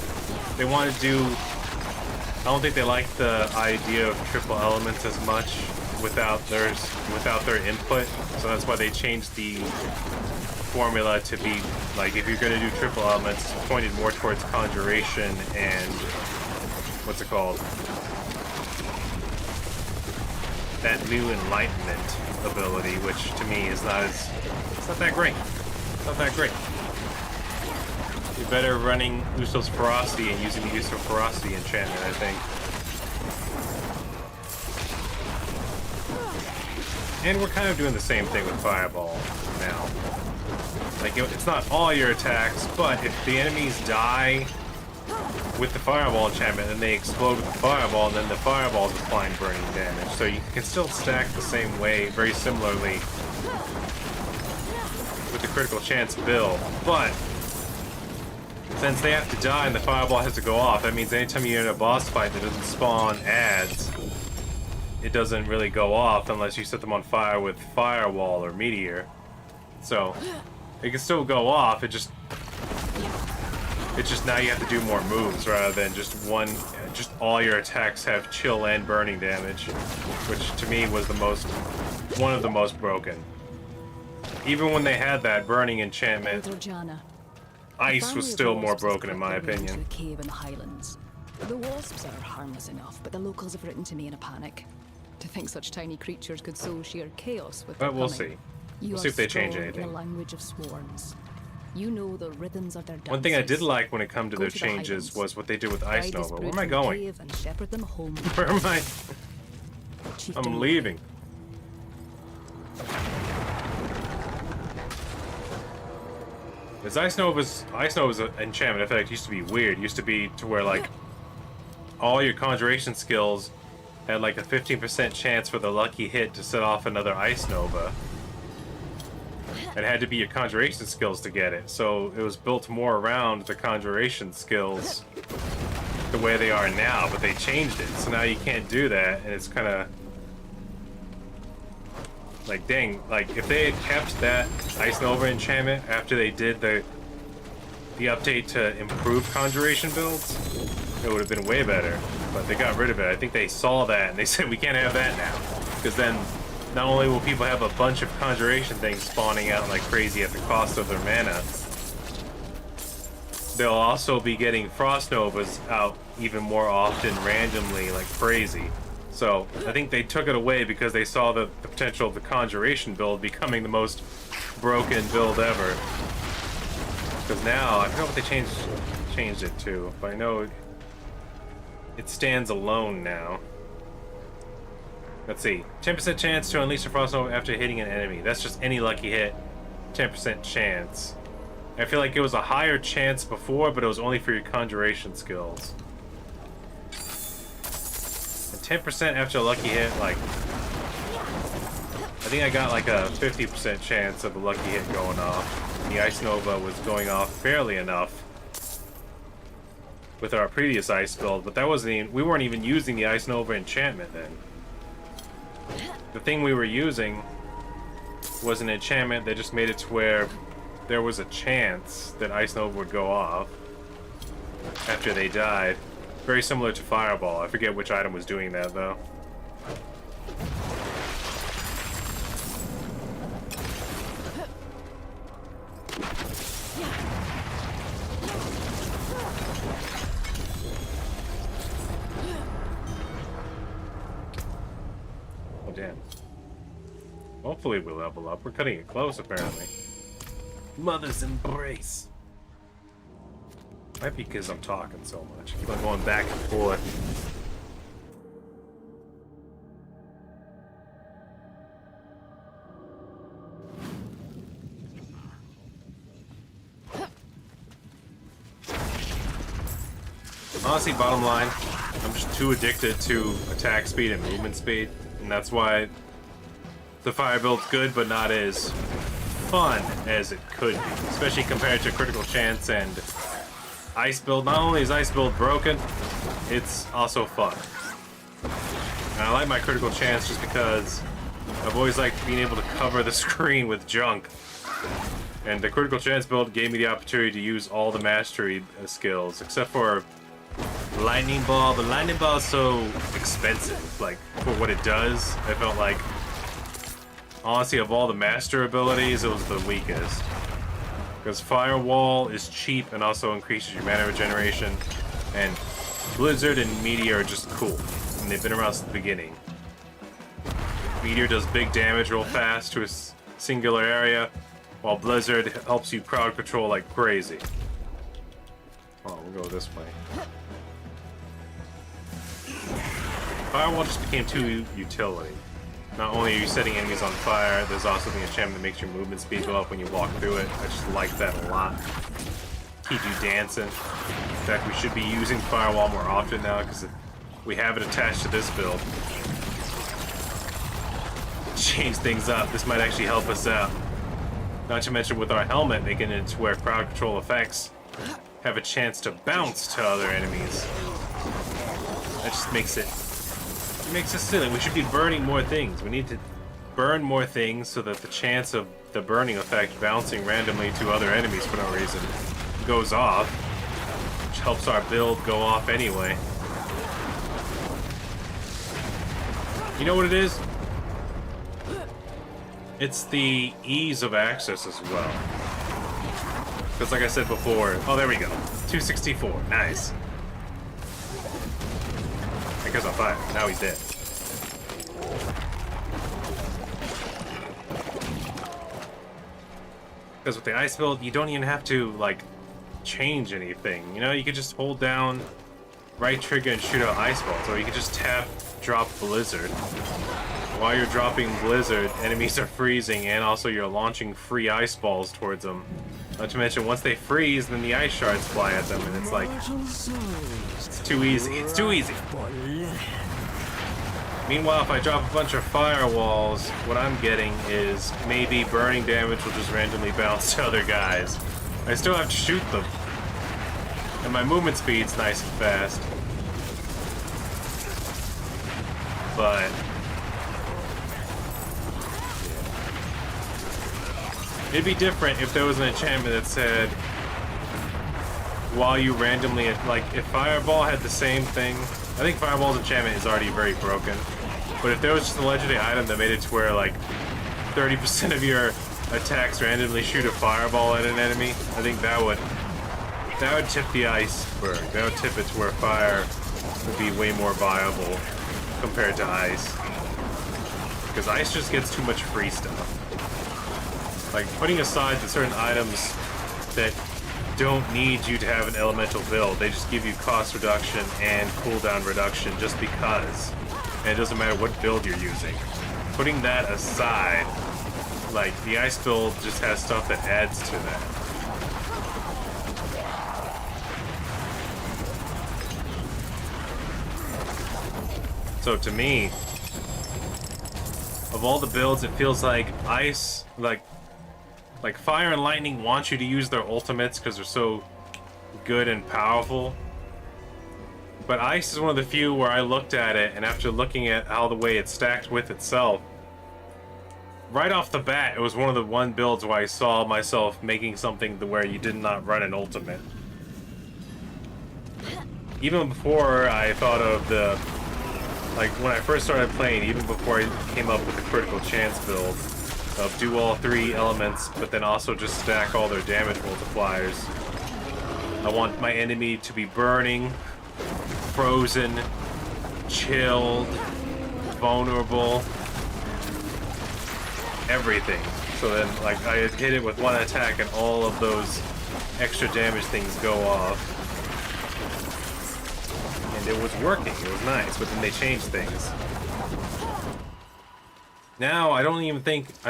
they wanted to do... I don't think they liked the idea of triple elements as much. without their input. So that's why they changed the formula to be like, if you're gonna do triple elements, pointed more towards conjuration and what's it called? That new enlightenment ability, which to me is not that great. It's not that great. You're better running Uso's Ferocity and using the Uso Ferocity enchantment, I think. And we're kind of doing the same thing with Fireball now. Like, it's not all your attacks, but if the enemies die with the Fireball enchantment, then they explode with the Fireball, and then the Fireball is applying burning damage. So you can still stack the same way, very similarly, with the critical chance build. But since they have to die and the Fireball has to go off, that means anytime you're in a boss fight that doesn't spawn adds, it doesn't really go off unless you set them on fire with Firewall or Meteor. So it can still go off, it's just now you have to do more moves rather than just all your attacks have chill and burning damage, which to me was one of the most broken. Even when they had that burning enchantment, ice was still more broken in my opinion. A cave in the Highlands. The wasps are harmless enough, but the locals have written to me in a panic. To think such tiny creatures could sow sheer chaos with their But we'll coming. see. We'll see if they change strong anything. In the language of swarms. You know the rhythms of their dances. One thing I did like when it come to Go their to the changes Highlands. was what they did with Ice Guide this Nova. brood Where am I from the going? cave and shepherd them home. Where am I? Chieftain I'm leaving. Because Ice Nova's enchantment effect used to be weird. It used to be to where like all your conjuration skills had like a 15% chance for the lucky hit to set off another Ice Nova. It had to be your conjuration skills to get it, so it was built more around the conjuration skills the way they are now, but they changed it, so now you can't do that, and it's kind of like, dang, like if they had kept that Ice Nova enchantment after they did the update to improve conjuration builds, it would have been way better, but they got rid of it. I think they saw that and they said we can't have that now, because then not only will people have a bunch of conjuration things spawning out like crazy at the cost of their mana, they'll also be getting Frost Novas out even more often randomly like crazy. So I think they took it away because they saw the potential of the conjuration build becoming the most broken build ever. Because now, I forgot what they changed it to, but I know it stands alone now. Let's see. 10% chance to unleash a Frost Nova after hitting an enemy. That's just any lucky hit. 10% chance. I feel like it was a higher chance before, but it was only for your conjuration skills. And 10% after a lucky hit, like, I think I got like a 50% chance of a lucky hit going off. The Ice Nova was going off fairly enough with our previous Ice build, but that wasn't even, we weren't even using the Ice Nova enchantment then. The thing we were using was an enchantment that just made it to where there was a chance that Ice Nova would go off after they died. Very similar to Fireball. I forget which item was doing that though. Oh damn. Hopefully we'll level up. We're cutting it close apparently. Mother's embrace. Might be because I'm talking so much. Keep on going back and forth. Honestly, bottom line, I'm just too addicted to attack speed and movement speed, and that's why the fire build's good, but not as fun as it could be, especially compared to critical chance and Ice build. Not only is Ice build broken, it's also fun. And I like my critical chance just because I've always liked being able to cover the screen with junk. And the critical chance build gave me the opportunity to use all the mastery skills, except for lightning ball, but lightning ball is so expensive. Like, for what it does, I felt like, honestly, of all the master abilities, it was the weakest. Because Firewall is cheap and also increases your mana regeneration, and Blizzard and Meteor are just cool, and they've been around since the beginning. Meteor does big damage real fast to a singular area, while Blizzard helps you crowd control like crazy. Oh, we'll go this way. Firewall just became too utility. Not only are you setting enemies on fire, there's also the enchantment that makes your movement speed go up when you walk through it. I just like that a lot. Keep you dancing. In fact, we should be using Firewall more often now because we have it attached to this build. Change things up. This might actually help us out. Not to mention with our helmet, making it to where crowd control effects have a chance to bounce to other enemies. That just makes it silly. We should be burning more things. We need to burn more things so that the chance of the burning effect bouncing randomly to other enemies for no reason goes off, which helps our build go off anyway. You know what it is? It's the ease of access as well. Because like I said before, oh, there we go. 264, nice. That guy's on fire. Now he's dead. Because with the ice build, you don't even have to, like, change anything. You know, you could just hold down right trigger and shoot out ice balls, or you could just tap drop Blizzard. While you're dropping Blizzard, enemies are freezing, and also you're launching free ice balls towards them. Not to mention, once they freeze, then the ice shards fly at them, and it's like, it's too easy. It's too easy. Meanwhile, if I drop a bunch of firewalls, what I'm getting is maybe burning damage will just randomly bounce to other guys. I still have to shoot them. And my movement speed's nice and fast. But it'd be different if there was an enchantment that said, while you randomly, like, if Fireball had the same thing, I think Fireball's enchantment is already very broken. But if there was just a legendary item that made it to where, like, 30% of your attacks randomly shoot a Fireball at an enemy, I think that would tip the iceberg. That would tip it to where fire would be way more viable compared to ice. Because ice just gets too much free stuff. Like, putting aside the certain items that don't need you to have an elemental build, they just give you cost reduction and cooldown reduction just because. And it doesn't matter what build you're using. Putting that aside, like, the ice build just has stuff that adds to that. So to me, of all the builds, it feels like ice, like fire and lightning want you to use their ultimates because they're so good and powerful. But ice is one of the few where I looked at it, and after looking at how the way it stacked with itself, right off the bat, it was one of the builds where I saw myself making something to where you did not run an ultimate. Even before I thought of the, like, when I first started playing, even before I came up with the critical chance build of do all 3 elements, but then also just stack all their damage multipliers. I want my enemy to be burning, frozen, chilled, vulnerable, everything. So then, like, I hit it with one attack and all of those extra damage things go off. And it was working, it was nice, but then they changed things. Now, I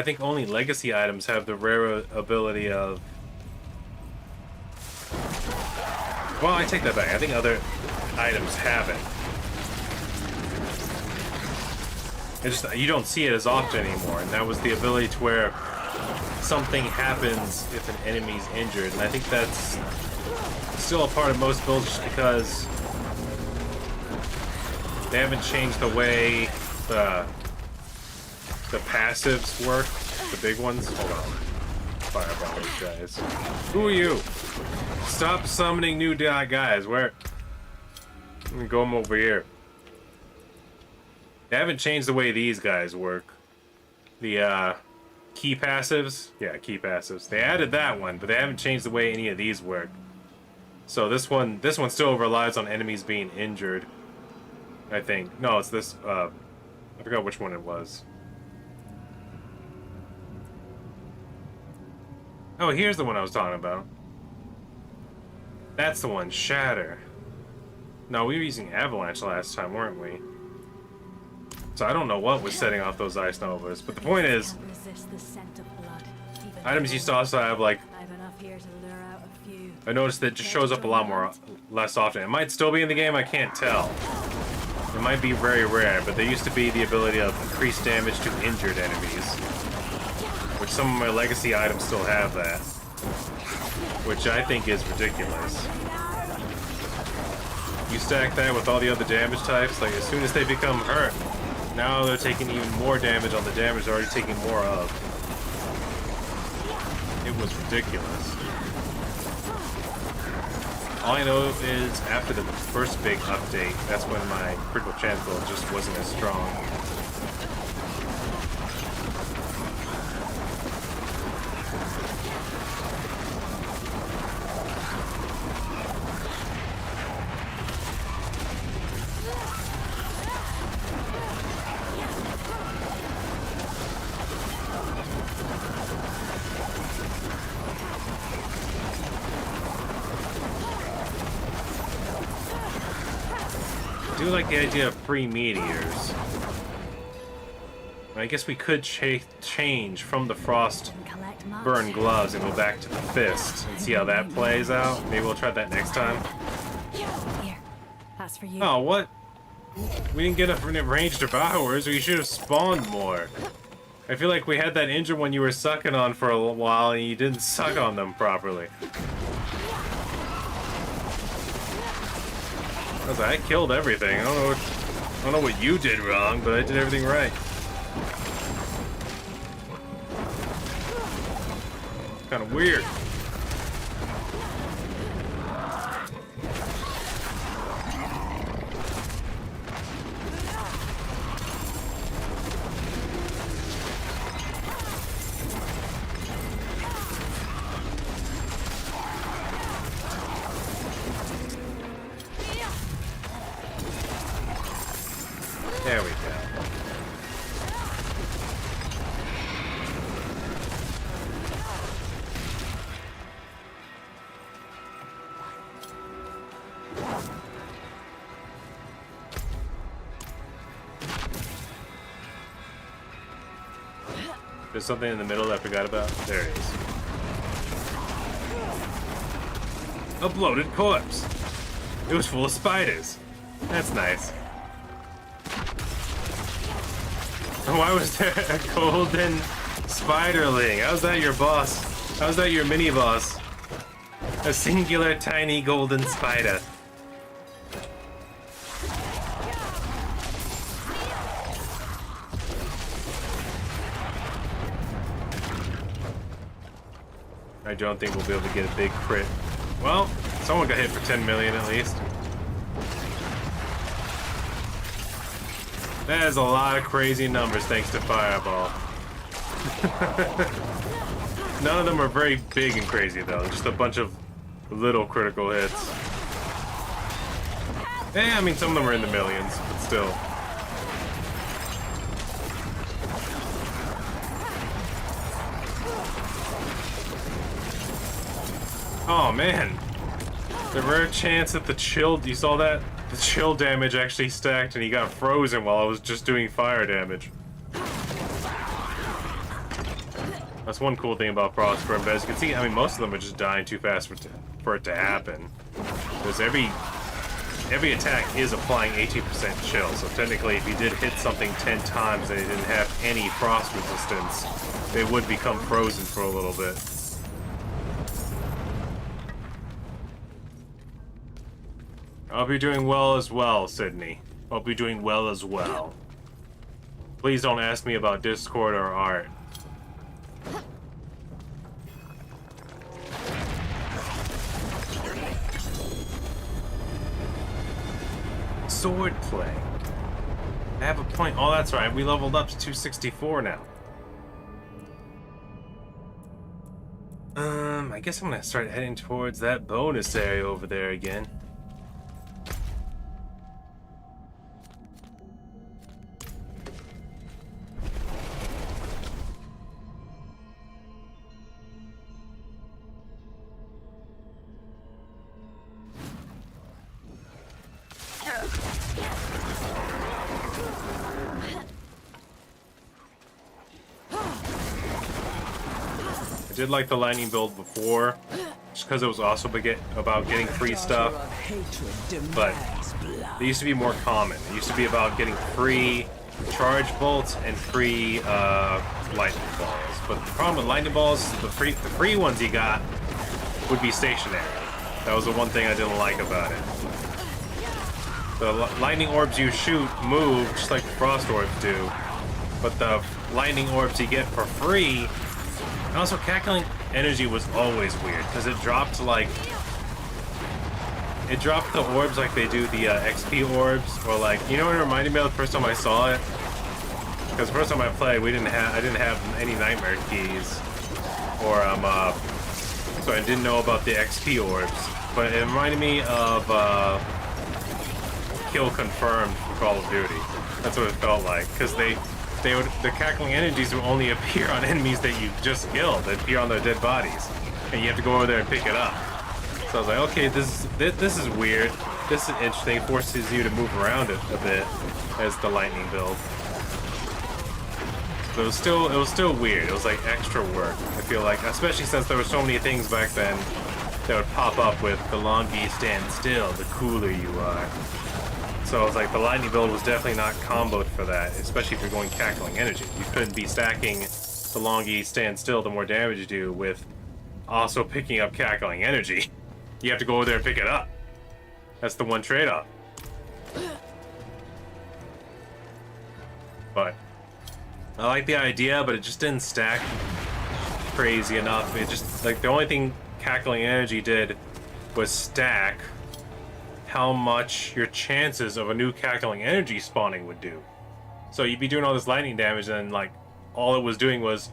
think only legacy items have the rare ability of... Well, I take that back. I think other items have it. It's just, you don't see it as often anymore, and that was the ability to where something happens if an enemy's injured, and I think that's still a part of most builds just because they haven't changed the way the passives work, the big ones. Hold on. Fireball these guys. Who are you? Stop summoning new guys. Where? Let me go over here. They haven't changed the way these guys work. The key passives? Yeah, key passives. They added that one, but they haven't changed the way any of these work. So this one still relies on enemies being injured. I think. No, it's this I forgot which one it was. Oh, here's the one I was talking about. That's the one, Shatter. No, we were using Avalanche last time, weren't we? So I don't know what was setting off those ice novas, but the point is, items used to also have like. I noticed that it just shows up a lot more, less often. It might still be in the game, I can't tell. It might be very rare, but there used to be the ability of increased damage to injured enemies. Which some of my legacy items still have that. Which I think is ridiculous. You stack that with all the other damage types, like as soon as they become hurt, now they're taking even more damage on the damage they're already taking more of. It was ridiculous. All I know is after the first big update, that's when my critical chance build just wasn't as strong. I do like the idea of free meteors. I guess we could change from the frost burn gloves and go back to the fist and see how that plays out. Maybe we'll try that next time. Here, that's for you. Oh, what? We didn't get enough ranged devours. We should have spawned more. I feel like we had that injured one you were sucking on for a while and you didn't suck on them properly. I killed everything. I don't know what you did wrong, but I did everything right. Kind of weird. There we go. There's something in the middle that I forgot about. There it is. A bloated corpse. It was full of spiders. That's nice. Why was there a golden spiderling? How's that your boss? How's that your mini boss? A singular tiny golden spider. I don't think we'll be able to get a big crit. Well, someone got hit for 10 million at least. That is a lot of crazy numbers thanks to Fireball. None of them are very big and crazy though, just a bunch of little critical hits. I mean some of them are in the millions, but still. Oh man, the rare chance that the chill, you saw that? The chill damage actually stacked and he got frozen while I was just doing fire damage. That's one cool thing about Frostburn, but as you can see, I mean, most of them are just dying too fast for it to happen. Because every attack is applying 18% chill, so technically if you did hit something 10 times and it didn't have any frost resistance, they would become frozen for a little bit. I'll be doing well as well, Sydney. I'll be doing well as well. Please don't ask me about Discord or art. sword play. I have a point. Oh, that's right. We leveled up to 264 now. I guess I'm gonna start heading towards that bonus area over there again. I did like the lightning build before, just because it was also about getting free stuff, but they used to be more common. It used to be about getting free charge bolts and free lightning balls. But the problem with lightning balls is the free ones you got would be stationary. That was the one thing I didn't like about it. The lightning orbs you shoot move just like the frost orbs do, but the lightning orbs you get for free. And also, cackling energy was always weird because it dropped the orbs like they do the XP orbs, or like, you know what it reminded me of the first time I saw it? Because the first time I played, I didn't have any nightmare keys, or so I didn't know about the XP orbs. But it reminded me of Kill Confirmed for Call of Duty. That's what it felt like, because the cackling energies will only appear on enemies that you just killed. They appear on their dead bodies, and you have to go over there and pick it up. So I was like, okay, this is weird. This is interesting. It forces you to move around it a bit as the lightning build. But it was still weird. It was like extra work, I feel like, especially since there were so many things back then that would pop up with the longer you stand still, the cooler you are. So I was like, the lightning build was definitely not comboed for that, especially if you're going cackling energy. You couldn't be stacking the longer you stand still, the more damage you do, with also picking up cackling energy. You have to go over there and pick it up. That's the one trade-off. But I like the idea, but it just didn't stack crazy enough. It just, like, the only thing cackling energy did was stack how much your chances of a new cackling energy spawning would do. So you'd be doing all this lightning damage, and like all it was doing was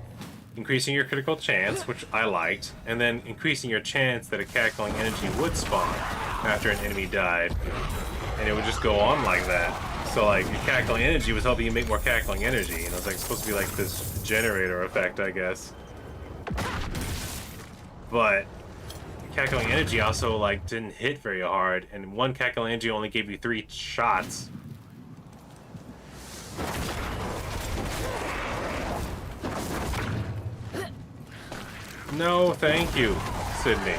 increasing your critical chance, which I liked, and then increasing your chance that a cackling energy would spawn after an enemy died. And it would just go on like that. So like your cackling energy was helping you make more cackling energy, and it was like supposed to be like this generator effect, I guess. But cackling energy also like didn't hit very hard, and one cackling energy only gave you 3 shots. No, thank you, Sydney.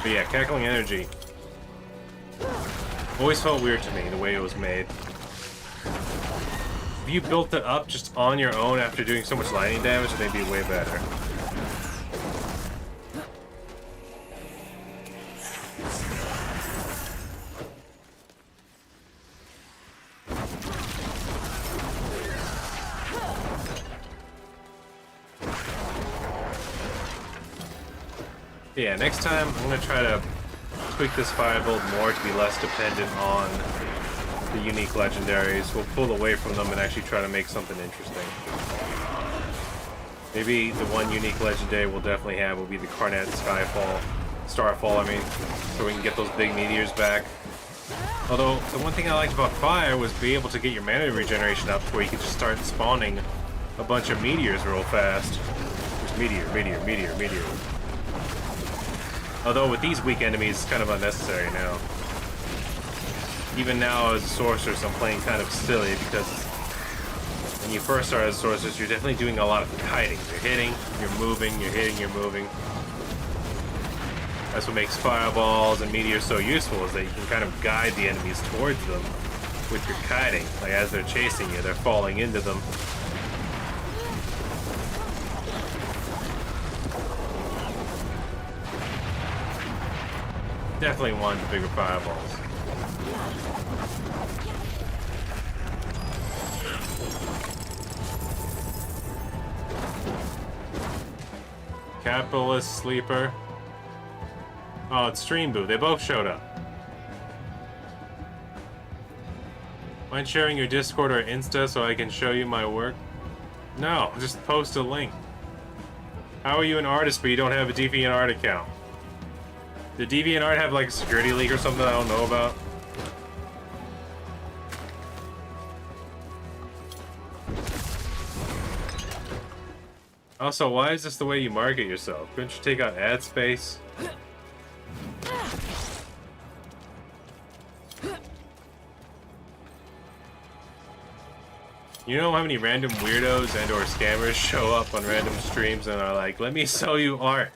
But yeah, cackling energy always felt weird to me, the way it was made. If you built it up just on your own after doing so much lightning damage, they'd be way better. Yeah, next time I'm going to try to tweak this fire build more to be less dependent on the unique legendaries. We'll pull away from them and actually try to make something interesting. Maybe the one unique legendary we'll definitely have will be the Carnet Starfall, I mean, so we can get those big meteors back. Although, the one thing I liked about fire was be able to get your mana regeneration up to where you could just start spawning a bunch of meteors real fast. Just meteor. Although with these weak enemies, it's kind of unnecessary now. Even now as a sorceress, I'm playing kind of silly because when you first start as a sorceress, you're definitely doing a lot of kiting. You're hitting, you're moving, you're hitting, you're moving. That's what makes fireballs and meteors so useful, is that you can kind of guide the enemies towards them with your kiting. Like as they're chasing you, they're falling into them. Definitely wanted the bigger fireballs. Capitalist Sleeper. Oh, it's Stream Boo. They both showed up. Mind sharing your Discord or Insta so I can show you my work? No, just post a link. How are you an artist but you don't have a DeviantArt account? Did DeviantArt have like a security leak or something I don't know about? Also, why is this the way you market yourself? Couldn't you take out ad space? You know how many random weirdos and or scammers show up on random streams and are like, let me sell you art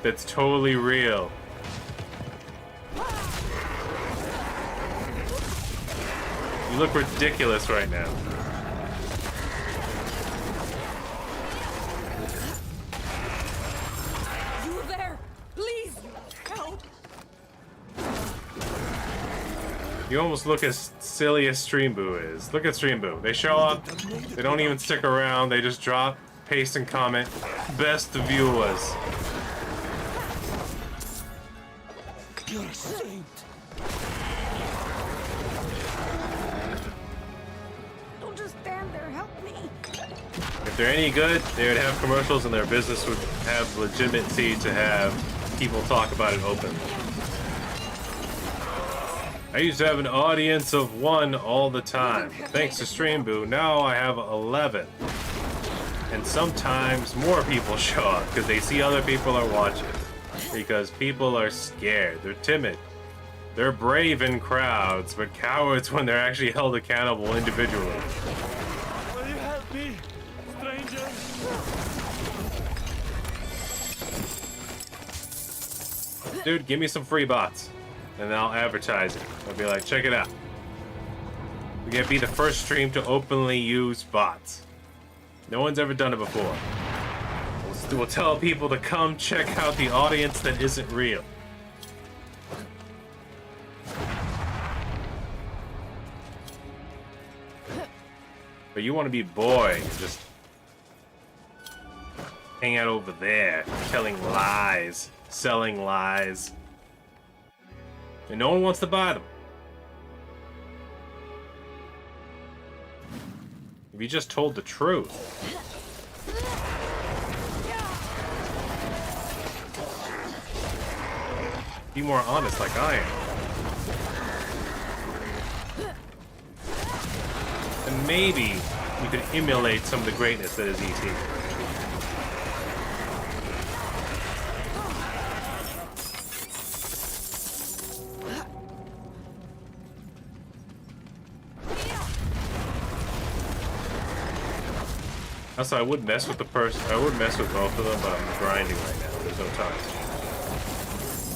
that's totally real. You look ridiculous right now. You there? Please help. You almost look as silly as Stream Boo is. Look at Stream Boo. They show up, they don't even stick around, they just drop, paste, and comment. Best the view was. You're a saint. Don't just stand there. Help me. If they're any good, they would have commercials and their business would have legitimacy to have people talk about it openly. I used to have an audience of 1 all the time. Thanks to Stream Boo, now I have 11. And sometimes more people show up because they see other people are watching. Because people are scared. They're timid. They're brave in crowds, but cowards when they're actually held accountable individually. Will you help me, stranger? Dude, give me some free bots. And I'll advertise it. I'll be like, check it out. We're gonna be the first stream to openly use bots. No one's ever done it before. We'll tell people to come check out the audience that isn't real. But you want to be boy and just hang out over there, telling lies, selling lies. And no one wants to buy them. If you just told the truth. Be more honest like I am. And maybe you could emulate some of the greatness that is ET. Also, I would mess with the person. I would mess with both of them, but I'm grinding right now. There's no time.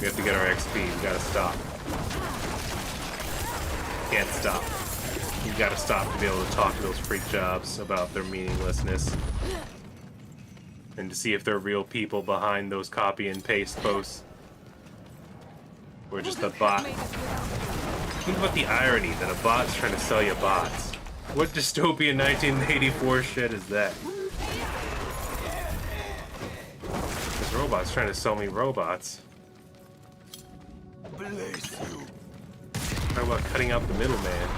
We have to get our XP. We gotta stop. Can't stop. You gotta stop to be able to talk to those freak jobs about their meaninglessness. And to see if they're real people behind those copy and paste posts. Or just a bot. Think about the irony that a bot's trying to sell you bots. What dystopian 1984 shit is that? This robot's trying to sell me robots. Bless you. Talk about cutting out the middleman.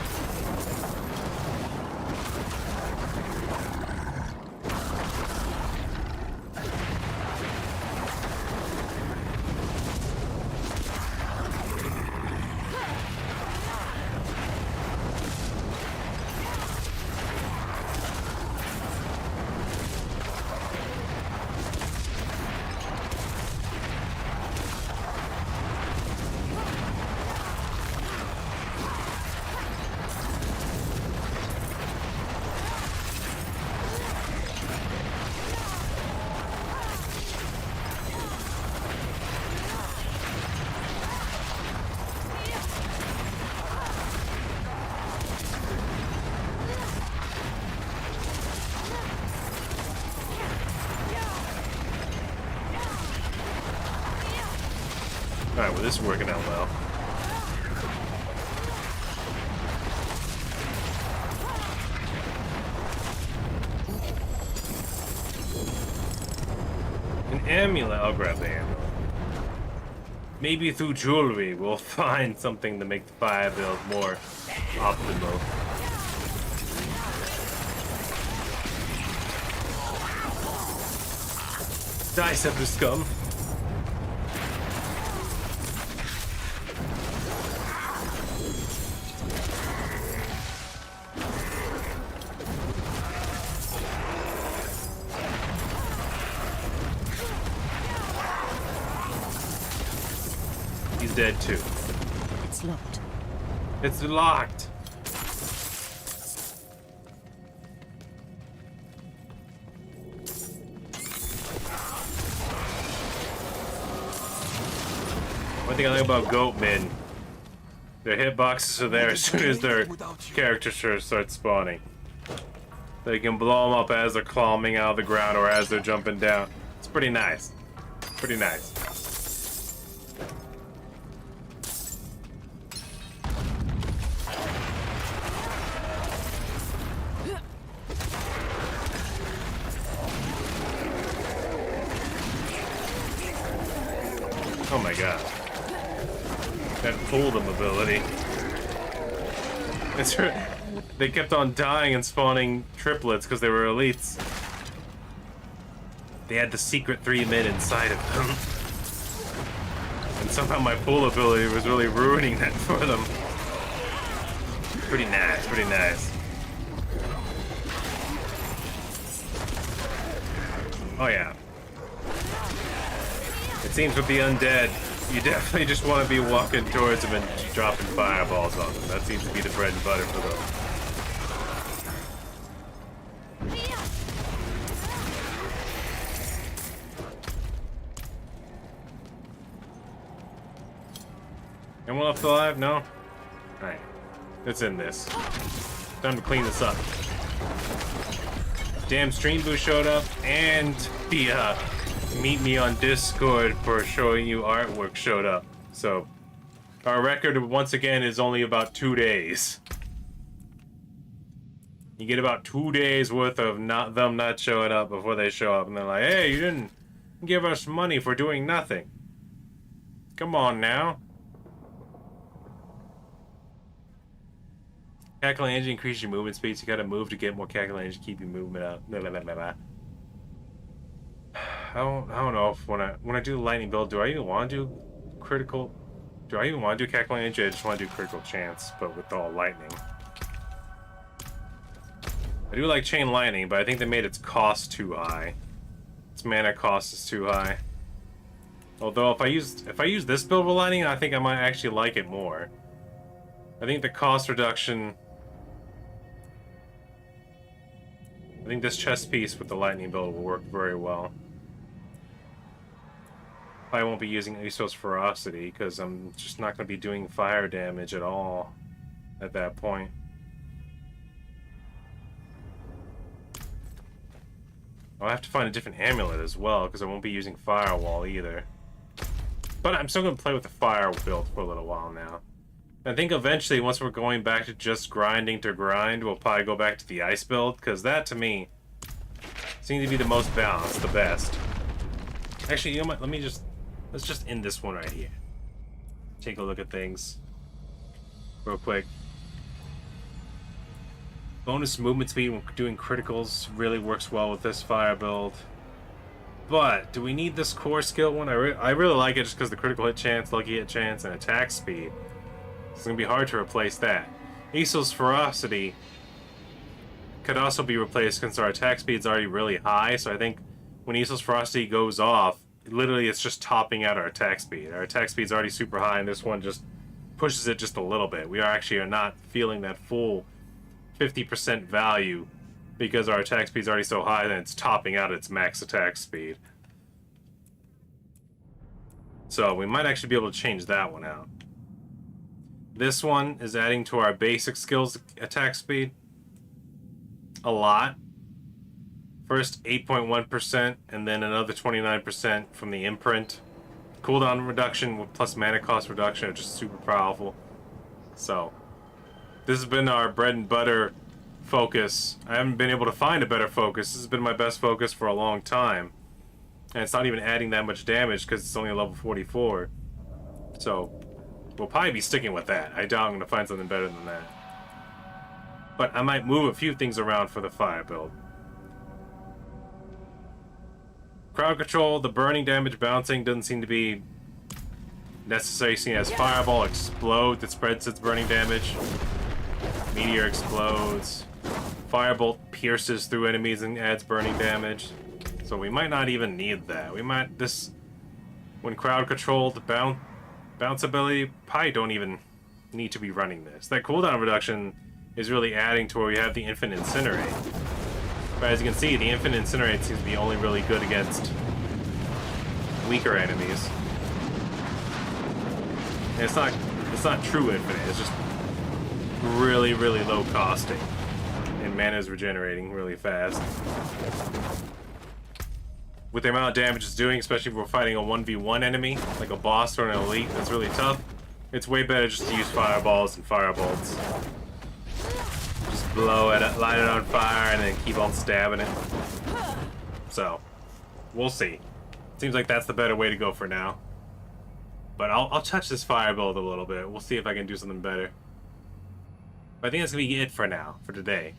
Alright, well this is working out well. An amulet. I'll grab the amulet. Maybe through jewelry we'll find something to make the fire build more optimal. Die, Scepter Scum. He's dead too. It's locked. It's locked. One thing I like about goat men, their hitboxes are there as soon as their character starts spawning. They can blow them up as they're climbing out of the ground or as they're jumping down. It's pretty nice. Pretty nice. Oh my god. That fool them ability. It's they kept on dying and spawning triplets because they were elites. They had the secret 3 men inside of them. And somehow my pool ability was really ruining that for them. Pretty nice, pretty nice. Oh yeah. It seems with the undead, you definitely just want to be walking towards them and dropping fireballs on them. That seems to be the bread and butter for them. Anyone left alive? No? Alright. Let's end this. Time to clean this up. Damn Stream Boost showed up, and the meet me on Discord for showing you artwork showed up. So our record once again is only about 2 days. You get about 2 days worth of them not showing up before they show up, and they're like, hey, you didn't give us money for doing nothing. Come on now. Cackling engine increases your movement speed, so you gotta move to get more cackling engine to keep your movement up. Blah, blah, blah, blah, blah. I don't know if when I do the lightning build, do I even want to do critical? Do I even want to do cackling engine? I just want to do critical chance, but with all lightning. I do like chain lightning, but I think they made its cost too high. Its mana cost is too high. Although if I use this build with lightning, I think I might actually like it more. I think the cost reduction. I think this chest piece with the lightning build will work very well. I won't be using Usos Ferocity because I'm just not going to be doing fire damage at all at that point. I'll have to find a different amulet as well because I won't be using Firewall either. But I'm still going to play with the fire build for a little while now. I think eventually, once we're going back to just grinding to grind, we'll probably go back to the ice build, because that, to me, seems to be the most balanced, the best. Actually, you know what? Let's just end this one right here. Take a look at things real quick. Bonus movement speed when doing criticals really works well with this fire build. But, do we need this core skill one? I really like it just because the critical hit chance, lucky hit chance, and attack speed. It's going to be hard to replace that. Isol's Ferocity could also be replaced since our attack speed's already really high, so I think when Isol's Ferocity goes off, literally it's just topping out our attack speed. Our attack speed's already super high, and this one just pushes it just a little bit. We are not feeling that full 50% value because our attack speed's already so high that it's topping out its max attack speed. So we might actually be able to change that one out. This one is adding to our basic skills attack speed a lot. First 8.1% and then another 29% from the imprint. Cooldown reduction plus mana cost reduction are just super powerful. So this has been our bread and butter focus. I haven't been able to find a better focus. This has been my best focus for a long time. And it's not even adding that much damage because it's only a level 44. So, we'll probably be sticking with that. I doubt I'm going to find something better than that. But I might move a few things around for the fire build. Crowd control, the burning damage bouncing doesn't seem to be necessary, seeing as Fireball explodes, it spreads its burning damage. Meteor explodes. Firebolt pierces through enemies and adds burning damage. So we might not even need that. We might, when crowd controlled, bounce ability, probably don't even need to be running this. That cooldown reduction is really adding to where we have the infinite incinerate. But as you can see, the infinite incinerate seems to be only really good against weaker enemies. And it's not true infinite, it's just really, really low costing. And mana is regenerating really fast. With the amount of damage it's doing, especially if we're fighting a 1v1 enemy, like a boss or an elite that's really tough, it's way better just to use fireballs and firebolts. Just blow it, light it on fire, and then keep on stabbing it. So, we'll see. Seems like that's the better way to go for now. But I'll touch this fire build a little bit. We'll see if I can do something better. But I think that's going to be it for now, for today.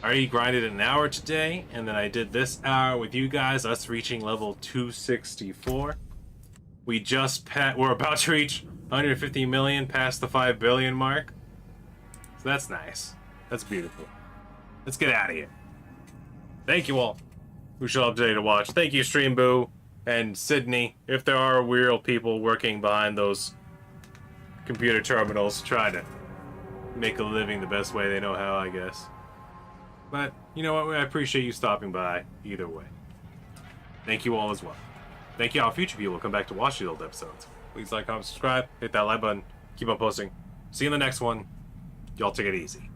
I already grinded an hour today, and then I did this hour with you guys, us reaching level 264. We're about to reach 150 million, past the 5 billion mark. So that's nice. That's beautiful. Let's get out of here. Thank you all who showed up today to watch. Thank you, Stream Boo and Sydney, if there are real people working behind those computer terminals trying to make a living the best way they know how, I guess. But, you know what, I appreciate you stopping by either way. Thank you all as well. Thank you all future people who come back to watch these old episodes. Please like, comment, subscribe, hit that like button, keep on posting. See you in the next one. Y'all take it easy.